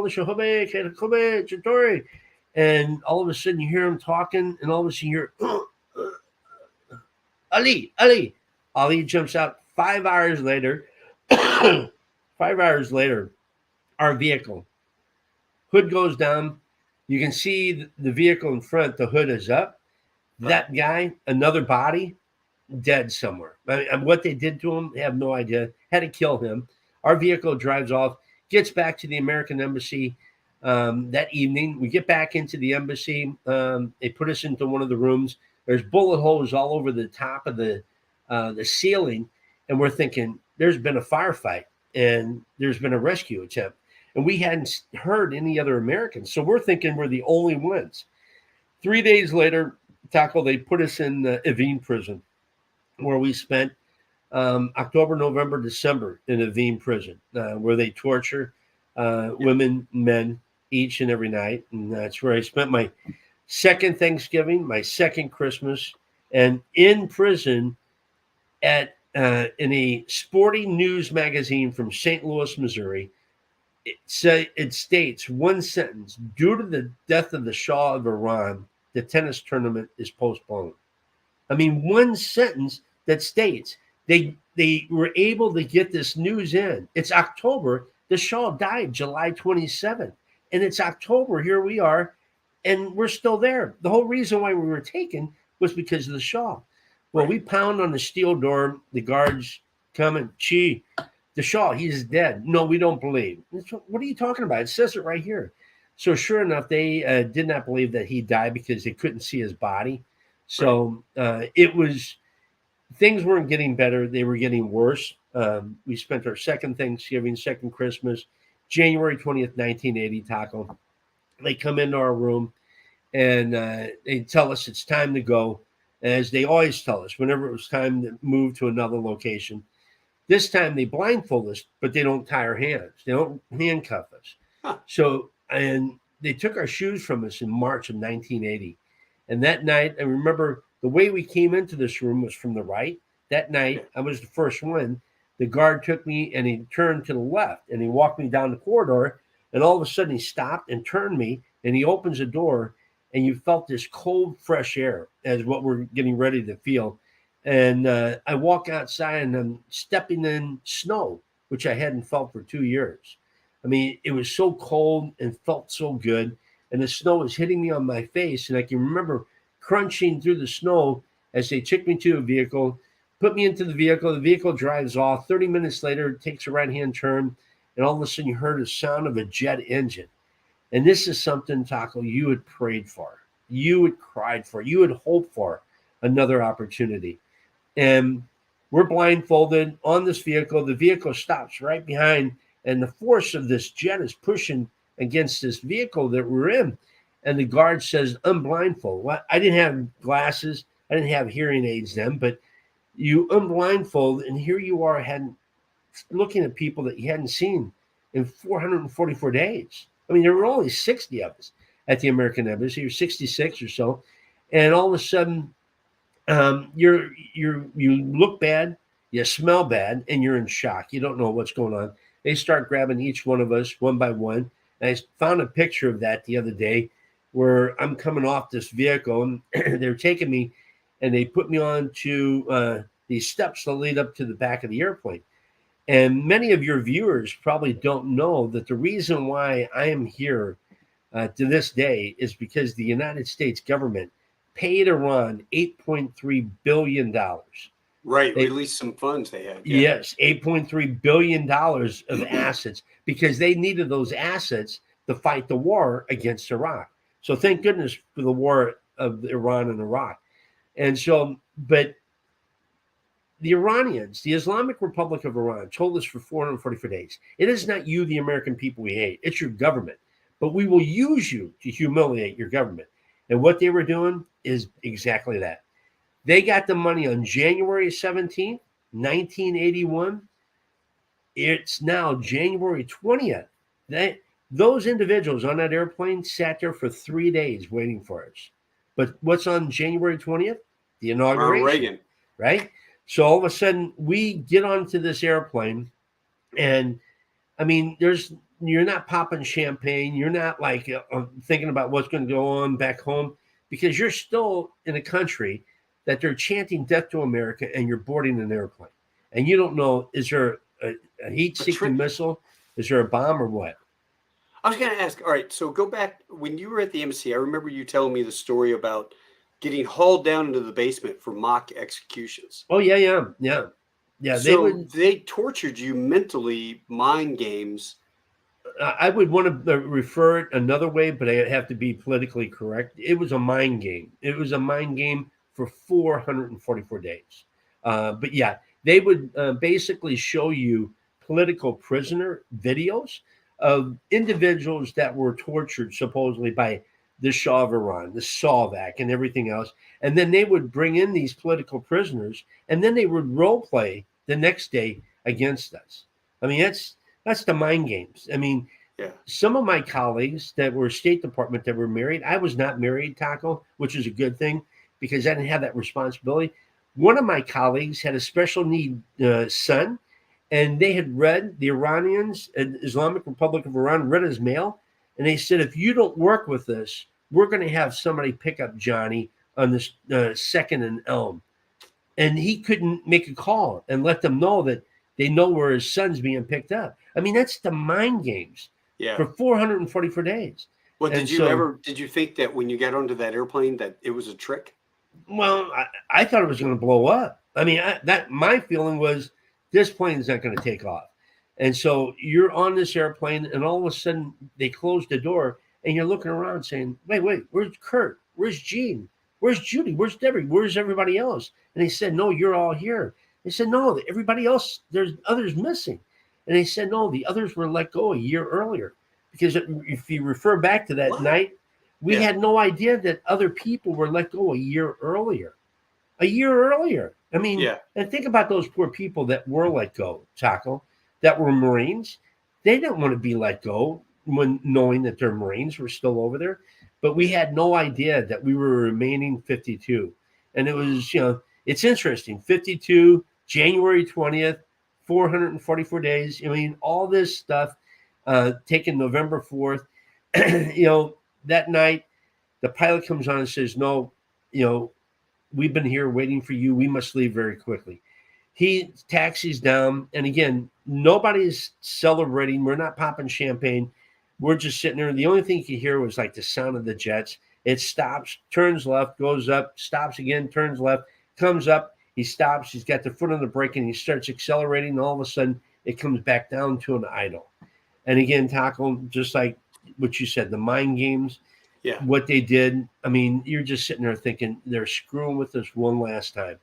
and all of a sudden, you hear him talking, and all of a sudden, you hear Ali, Ali. Ali jumps out 5 hours later. 5 hours later, our vehicle hood goes down. You can see the vehicle in front. The hood is up. That guy, another body, dead somewhere. I mean, what they did to him, they have no idea. Had to kill him. Our vehicle drives off, gets back to the American embassy that evening. We get back into the embassy. They put us into one of the rooms. There's bullet holes all over the top of the ceiling, and we're thinking there's been a firefight and there's been a rescue attempt, and we hadn't heard any other Americans, so we're thinking we're the only ones. 3 days later, Taco, they put us in Evin prison, where we spent October, November, December in Evin prison, where they torture Yeah. women, men, each and every night, and that's where I spent my second Thanksgiving, my second Christmas, and in prison at in a sporting news magazine from St. Louis, Missouri. It states one sentence: due to the death of the Shah of Iran, the tennis tournament is postponed. I mean, one sentence that states they were able to get this news in. It's October. The Shah died July 27th, and it's October. Here we are, and we're still there. The whole reason why we were taken was because of the Shah. Well, Right. we pound on the steel door. The guards come and, "Gee, the Shah, he's dead." "No, we don't believe." "What are you talking about? It says it right here." So sure enough, they did not believe that he died because they couldn't see his body. Right. So it was, things weren't getting better; they were getting worse. We spent our second Thanksgiving, second Christmas, January 20th, 1980. Taco. They come into our room and they tell us it's time to go, as they always tell us whenever it was time to move to another location. This time they blindfold us, but they don't tie our hands. They don't handcuff us. Huh. So, and they took our shoes from us in March of 1980. And that night, I remember the way we came into this room was from the right. That Yeah. night, I was the first one. The guard took me and he turned to the left and he walked me down the corridor. And all of a sudden, he stopped and turned me and he opens the door. And you felt this cold, fresh air as what we're getting ready to feel. And I walk outside and I'm stepping in snow, which I hadn't felt for 2 years. I mean, it was so cold and felt so good. And the snow was hitting me on my face. And I can remember crunching through the snow as they took me to a vehicle, put me into the vehicle. The vehicle drives off. 30 minutes later, it takes a right-hand turn. And all of a sudden, you heard the sound of a jet engine. And this is something, Taco, you had prayed for. You had cried for. You had hoped for another opportunity. And we're blindfolded on this vehicle. The vehicle stops right behind, and the force of this jet is pushing against this vehicle that we're in. And the guard says, unblindfold. Well, I didn't have glasses. I didn't have hearing aids then, but you unblindfold, and here you are looking at people that you hadn't seen in 444 days. I mean, there were only 60 of us at the American Embassy, or 66 or so. And all of a sudden, you look bad, you smell bad, and you're in shock. You don't know what's going on. They start grabbing each one of us one by one. And I found a picture of that the other day where I'm coming off this vehicle and they're taking me and they put me on to these steps that lead up to the back of the airplane. And many of your viewers probably don't know that the reason why I am here to this day is because the United States government paid Iran $8.3 billion. Right. Release some funds they had. Yeah. Yes, $8.3 billion of assets because they needed those assets to fight the war against Iraq. So thank goodness for the war of Iran and Iraq. And so, but the Iranians, the Islamic Republic of Iran, told us for 444 days, it is not you, the American people, we hate. It's your government. But we will use you to humiliate your government. And what they were doing is exactly that. They got the money on January 17th, 1981. It's now January 20th. Those individuals on that airplane sat there for 3 days waiting for us. But what's on January 20th? The inauguration. Reagan. Right? So all of a sudden, we get onto this airplane, and I mean, you're not popping champagne. You're not like thinking about what's going to go on back home because you're still in a country that they're chanting death to America, and you're boarding an airplane. And you don't know, is there a heat-seeking missile? Is there a bomb or what? I was going to ask, all right, so go back. When you were at the embassy, I remember you telling me the story about getting hauled down into the basement for mock executions. Oh, yeah. So they tortured you mentally, mind games. I would want to refer it another way, but I have to be politically correct. It was a mind game. It was a mind game for 444 days. But yeah, they would basically show you political prisoner videos of individuals that were tortured supposedly by the Shah of Iran, the Salvac, and everything else. And then they would bring in these political prisoners, and then they would role play the next day against us. I mean, that's the mind games. I mean, yeah. Some of my colleagues that were State Department that were married, I was not married, Taco, which is a good thing because I didn't have that responsibility. One of my colleagues had a special need son, and they had read the Iranians, Islamic Republic of Iran, read his mail, and they said, if you don't work with this, we're going to have somebody pick up Johnny on this 2nd and Elm. And he couldn't make a call and let them know that they know where his son's being picked up. I mean, that's the mind games for 444 days. Well, did you think that when you got onto that airplane that it was a trick? Well, I thought it was going to blow up. I mean, my feeling was this plane's not going to take off. And so you're on this airplane, and all of a sudden they close the door, and you're looking around saying, wait, where's Kurt? Where's Gene? Where's Judy? Where's Debbie? Where's everybody else? And they said, no, you're all here. They said, no, everybody else, there's others missing. And they said, no, the others were let go a year earlier. Because if you refer back to that night, we had no idea that other people were let go a year earlier. a year earlier. I mean, Yeah. and think about those poor people that were let go, Taco, that were Marines. They didn't want to be let go when knowing that their Marines were still over there. But we had no idea that we were remaining 52. And it was, it's interesting. 52, January 20th, 444 days. I mean, all this stuff taken November 4th. That night, the pilot comes on and says, no, we've been here waiting for you. We must leave very quickly. He taxis down. And again, nobody's celebrating. We're not popping champagne. We're just sitting there. The only thing you could hear was like the sound of the jets. It stops, turns left, goes up, stops again, turns left, comes up. He stops. He's got the foot on the brake and he starts accelerating. And all of a sudden, it comes back down to an idle. And again, Taco, just like what you said, the mind games, Yeah. what they did. I mean, you're just sitting there thinking they're screwing with us one last time.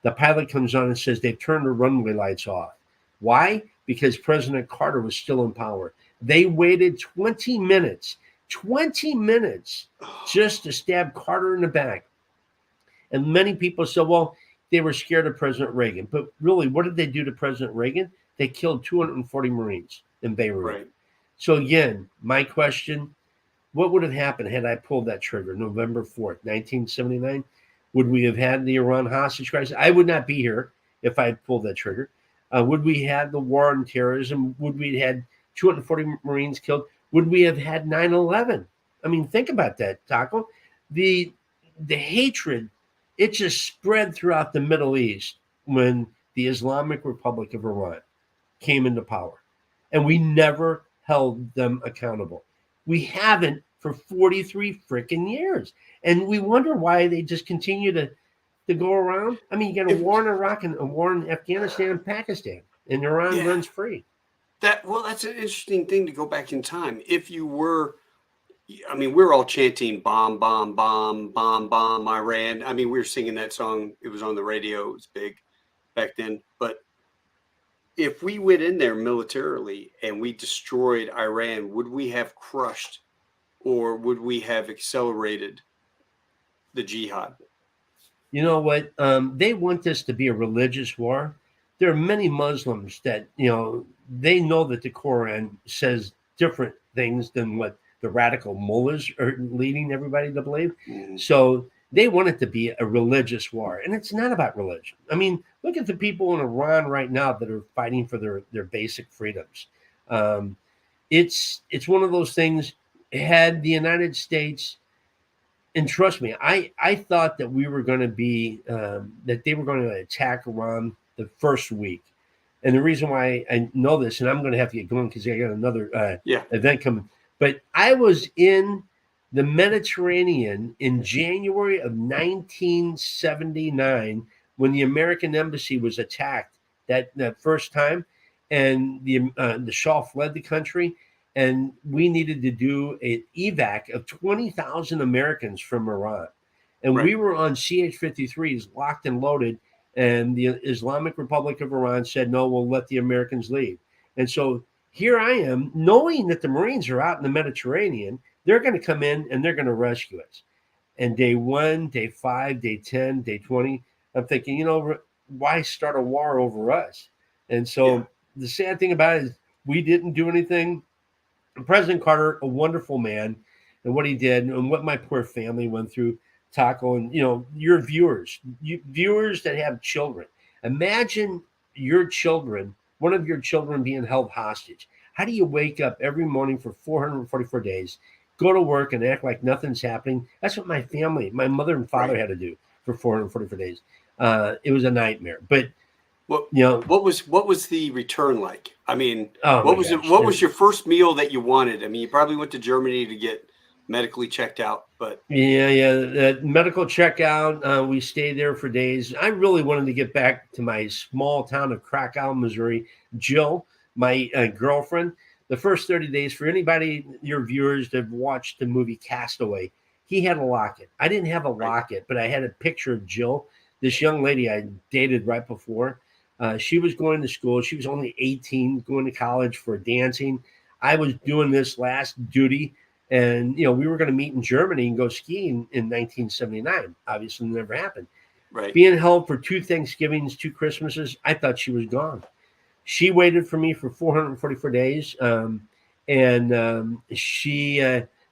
The pilot comes on and says they've turned the runway lights off. Why? Because President Carter was still in power. They waited 20 minutes just to stab Carter in the back. And many people said, well, they were scared of President Reagan. But really, what did they do to President Reagan? They killed 240 Marines in Beirut. Right. So again, my question, what would have happened had I pulled that trigger November 4th, 1979? Would we have had the Iran hostage crisis? I would not be here if I had pulled that trigger. Would we have the war on terrorism? Would we have had 240 Marines killed? Would we have had 9/11? I mean, think about that, Taco. The hatred, it just spread throughout the Middle East when the Islamic Republic of Iran came into power. And we never held them accountable. We haven't for 43 freaking years. And we wonder why they just continue to go around. I mean, you got a war in Iraq and a war in Afghanistan and Pakistan, and Iran runs free. That's an interesting thing to go back in time. If you were, I mean, we're all chanting bomb, bomb, bomb, bomb, bomb, Iran. I mean, we were singing that song. It was on the radio. It was big back then. But if we went in there militarily and we destroyed Iran, would we have crushed or would we have accelerated the jihad? You know what? They want this to be a religious war. There are many Muslims that, they know that the Quran says different things than what the radical mullahs are leading everybody to believe. Mm-hmm. So they want it to be a religious war. And it's not about religion. I mean, look at the people in Iran right now that are fighting for their basic freedoms. It's one of those things. Had the United States, and trust me, I thought that we were going to be, that they were going to attack Iran the first week. And the reason why I know this, and I'm going to have to get going because I got another event coming, but I was in the Mediterranean in January of 1979 when the American embassy was attacked that first time, and the Shah fled the country, and we needed to do an evac of 20,000 Americans from Iran, and we were on CH-53s locked and loaded. And the Islamic Republic of Iran said, no, we'll let the Americans leave. And so here I am, knowing that the Marines are out in the Mediterranean. They're going to come in and they're going to rescue us. And day 1, day 5, day 10, day 20, I'm thinking, why start a war over us? And so the sad thing about it is we didn't do anything. President Carter, a wonderful man, and what he did and what my poor family went through, Taco, and your viewers that have children. Imagine your children, one of your children being held hostage. How do you wake up every morning for 444 days, go to work and act like nothing's happening? That's what my family, my mother and father had to do for 444 days. It was a nightmare. But what was the return like? I mean, what was your first meal that you wanted? I mean, you probably went to Germany to get medically checked out, but that medical checkout, we stayed there for days. I really wanted to get back to my small town of Krakow, Missouri. Jill, my girlfriend, the first 30 days, for anybody, your viewers that have watched the movie Castaway, he had a locket. I didn't have a locket, but I had a picture of Jill, this young lady I dated right before. She was going to school. She was only 18, going to college for dancing. I was doing this last duty. And, we were going to meet in Germany and go skiing in 1979. Obviously, it never happened. Right. Being held for 2 Thanksgivings, 2 Christmases, I thought she was gone. She waited for me for 444 days. And she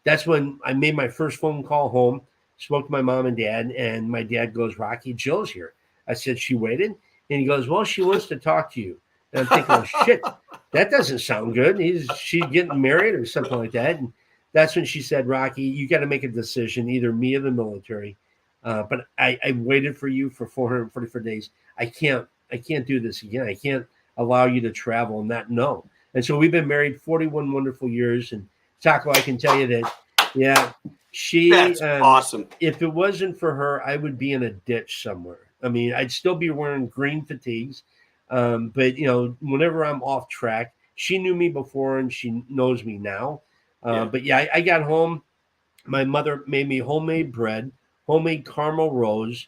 That's when I made my first phone call home, spoke to my mom and dad, and my dad goes, Rocky, Jill's here. I said, she waited? And he goes, well, she wants to talk to you. And I'm thinking, oh, shit, that doesn't sound good. She's getting married or something like that. And that's when she said, Rocky, you got to make a decision, either me or the military. But I waited for you for 444 days. I can't do this again. I can't allow you to travel and not know. And so we've been married 41 wonderful years. And Taco, I can tell you that, yeah, she, That's awesome. if it wasn't for her, I would be in a ditch somewhere. I mean, I'd still be wearing green fatigues. But, whenever I'm off track, she knew me before and she knows me now. Yeah. But yeah, I got home. My mother made me homemade bread, homemade caramel rose,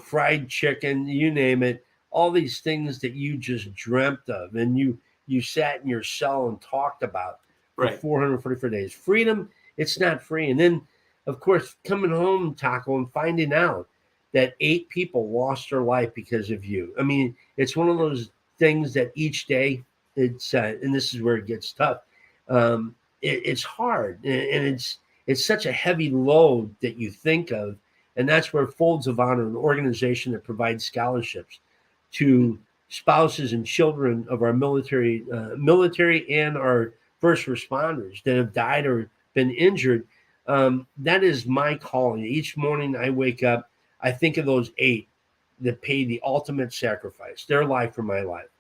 fried chicken, you name it, all these things that you just dreamt of. And you sat in your cell and talked about for Right. 444 days. Freedom, it's not free. And then, of course, coming home, Taco, and finding out that 8 people lost their life because of you. I mean, it's one of those things that each day and this is where it gets tough. It's hard, and it's such a heavy load that you think of. And that's where Folds of Honor, an organization that provides scholarships to spouses and children of our military and our first responders that have died or been injured. That is my calling. Each morning I wake up, I think of those 8 that paid the ultimate sacrifice, their life for my life,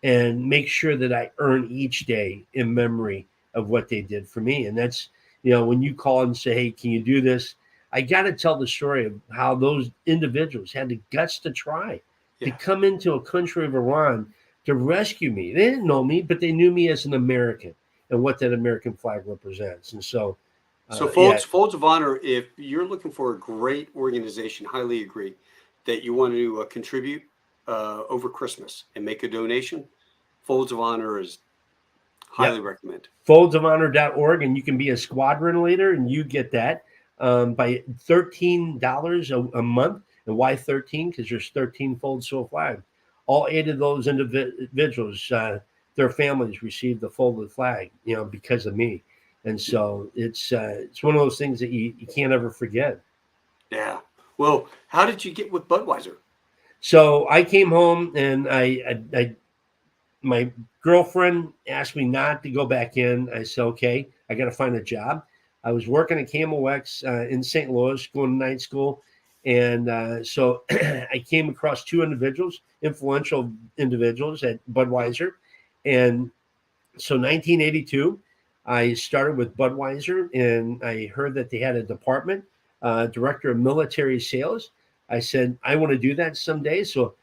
and make sure that I earn each day in memory of what they did for me. And that's, when you call and say, hey, can you do this? I got to tell the story of how those individuals had the guts to try to come into a country of Iran to rescue me. They didn't know me, but they knew me as an American and what that American flag represents. And so, So Folds of Honor, if you're looking for a great organization, highly agree that you want to contribute over Christmas and make a donation. Folds of Honor is highly recommend. Foldsofhonor.org, and you can be a squadron leader, and you get that by $13 a month. And why 13? Because there's 13 folds to a flag. All 8 of those individuals, their families received the folded flag, because of me. And so it's one of those things that you can't ever forget. Yeah. Well, how did you get with Budweiser? So I came home and my girlfriend asked me not to go back in. I said, okay, I got to find a job. I was working at KMOX in St. Louis, going to night school. And so I came across 2 influential individuals at Budweiser. And so 1982, I started with Budweiser, and I heard that they had a department, director of military sales. I said, I want to do that someday. So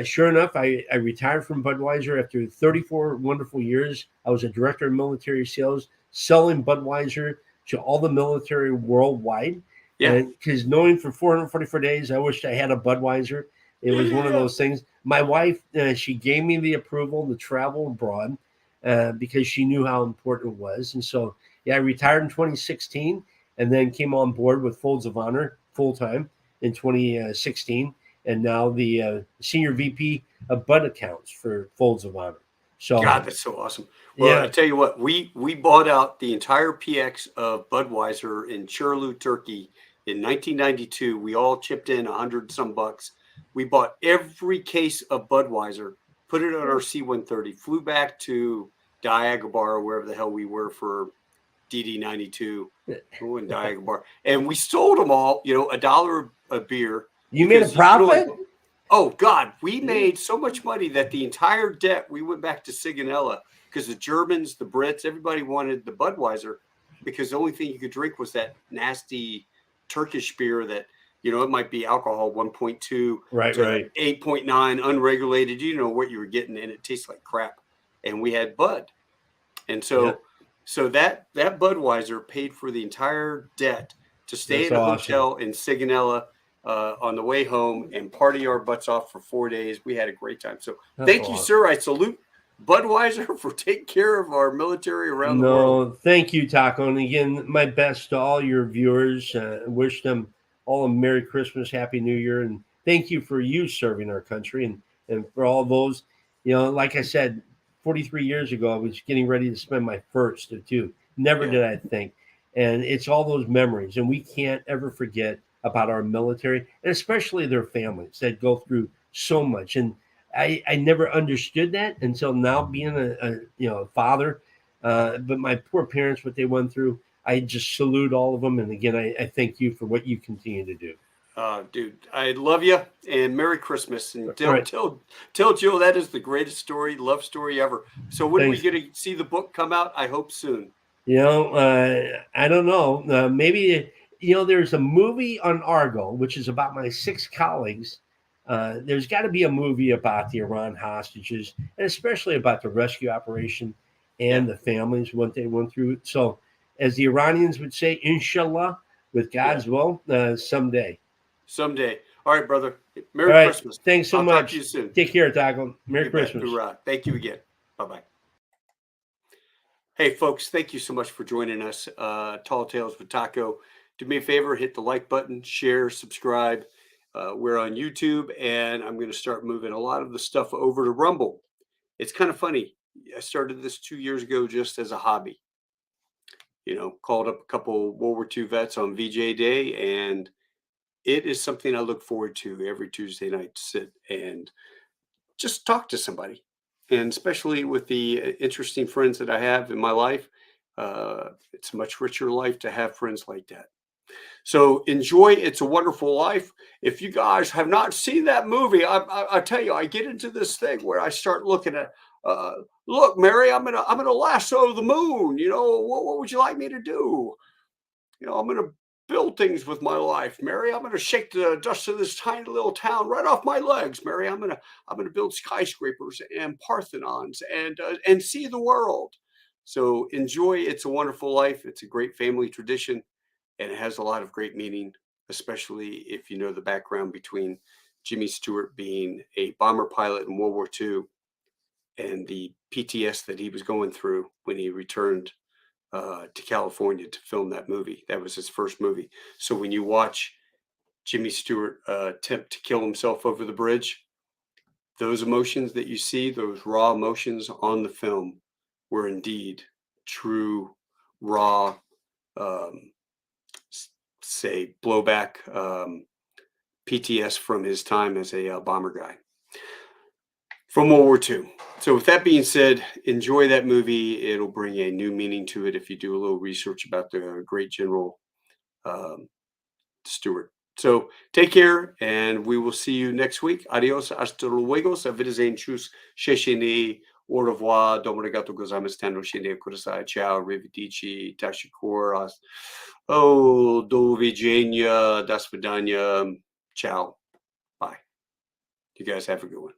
sure enough, I retired from Budweiser after 34 wonderful years. I was a director of military sales, selling Budweiser to all the military worldwide. Yeah. Because knowing for 444 days, I wished I had a Budweiser. It was one of those things. My wife, she gave me the approval to travel abroad because she knew how important it was. And so, I retired in 2016 and then came on board with Folds of Honor full-time in 2016. And now the senior VP of Bud accounts for Folds of Honor. So, God, that's so awesome. Well, I tell you what, we bought out the entire PX of Budweiser in Chorlu, Turkey in 1992. We all chipped in 100 some bucks. We bought every case of Budweiser, put it on our C-130, flew back to Dagobah, wherever the hell we were for DD-92, in Dagobah, and we sold them all, $1 a beer. You made a profit? Oh, God, we made so much money that the entire debt, we went back to Sigonella because the Germans, the Brits, everybody wanted the Budweiser because the only thing you could drink was that nasty Turkish beer that, it might be alcohol 1.2 to 8.9, unregulated. You know what you were getting, and it tastes like crap. And we had Bud. And so that Budweiser paid for the entire debt to stay in a hotel in Sigonella on the way home and party our butts off for 4 days. We had a great time. So thank you, sir. I salute Budweiser for taking care of our military around the world. Thank you, Taco. And again, my best to all your viewers. Wish them all a Merry Christmas, Happy New Year, and thank you for you serving our country, and for all those, like I said, 43 years ago, I was getting ready to spend my first or two. Never Yeah. did I think. And it's all those memories. And we can't ever forget about our military, and especially their families that go through so much. And I never understood that until now being a father. But my poor parents, what they went through, I just salute all of them. And again, I thank you for what you continue to do. Dude, I love you and Merry Christmas. And All tell right. tell Jill that is the greatest love story ever. So when are we Thanks. going to see the book come out? I hope soon. I don't know. Maybe, there's a movie on Argo, which is about my six colleagues. There's got to be a movie about the Iran hostages, and especially about the rescue operation Yeah, and the families, what they went through. So, as the Iranians would say, inshallah, with yeah, God's will, someday. someday. All right, brother. All Merry right. Christmas. Thanks so I'll talk to you much. soon. Take care, Taco. Merry You bet. Christmas. Hoorah. Thank you again. Bye bye. Hey, folks, thank you so much for joining us. Tall Tales with Taco. Do me a favor, hit the like button, share, subscribe. We're on YouTube, and I'm going to start moving a lot of the stuff over to Rumble. It's kind of funny. I started this 2 years ago just as a hobby. Called up a couple World War II vets on VJ Day, and it is something I look forward to every Tuesday night to sit and just talk to somebody. And especially with the interesting friends that I have in my life, it's a much richer life to have friends like that. So enjoy It's a Wonderful Life. If you guys have not seen that movie, I tell you, I get into this thing where I start looking at, look, Mary, I'm gonna lasso the moon. What would you like me to do? I'm gonna build things with my life, Mary. I'm gonna shake the dust of this tiny little town right off my legs, Mary. I'm gonna build skyscrapers and Parthenons and see the world. So enjoy It's a Wonderful Life. It's a great family tradition, and it has a lot of great meaning, especially if you know the background between Jimmy Stewart being a bomber pilot in World War II and the PTS that he was going through when he returned to California to film that movie. That was his first movie. So when you watch Jimmy Stewart attempt to kill himself over the bridge, those emotions that you see, those raw emotions on the film, were indeed true, raw, um, say, blowback PTS from his time as a bomber guy from World War II. So with that being said, enjoy that movie. It'll bring a new meaning to it if you do a little research about the great General um, Stewart. So take care, and we will see you next week. Adios, hasta luego, auf Wiedersehen, tschüss, sheshini, au revoir, domo arigato gozaimasu, tano shinde kudasai, ciao, rivedici, tashikor, do vidjenia, das vidania, ciao, bye. You guys have a good one.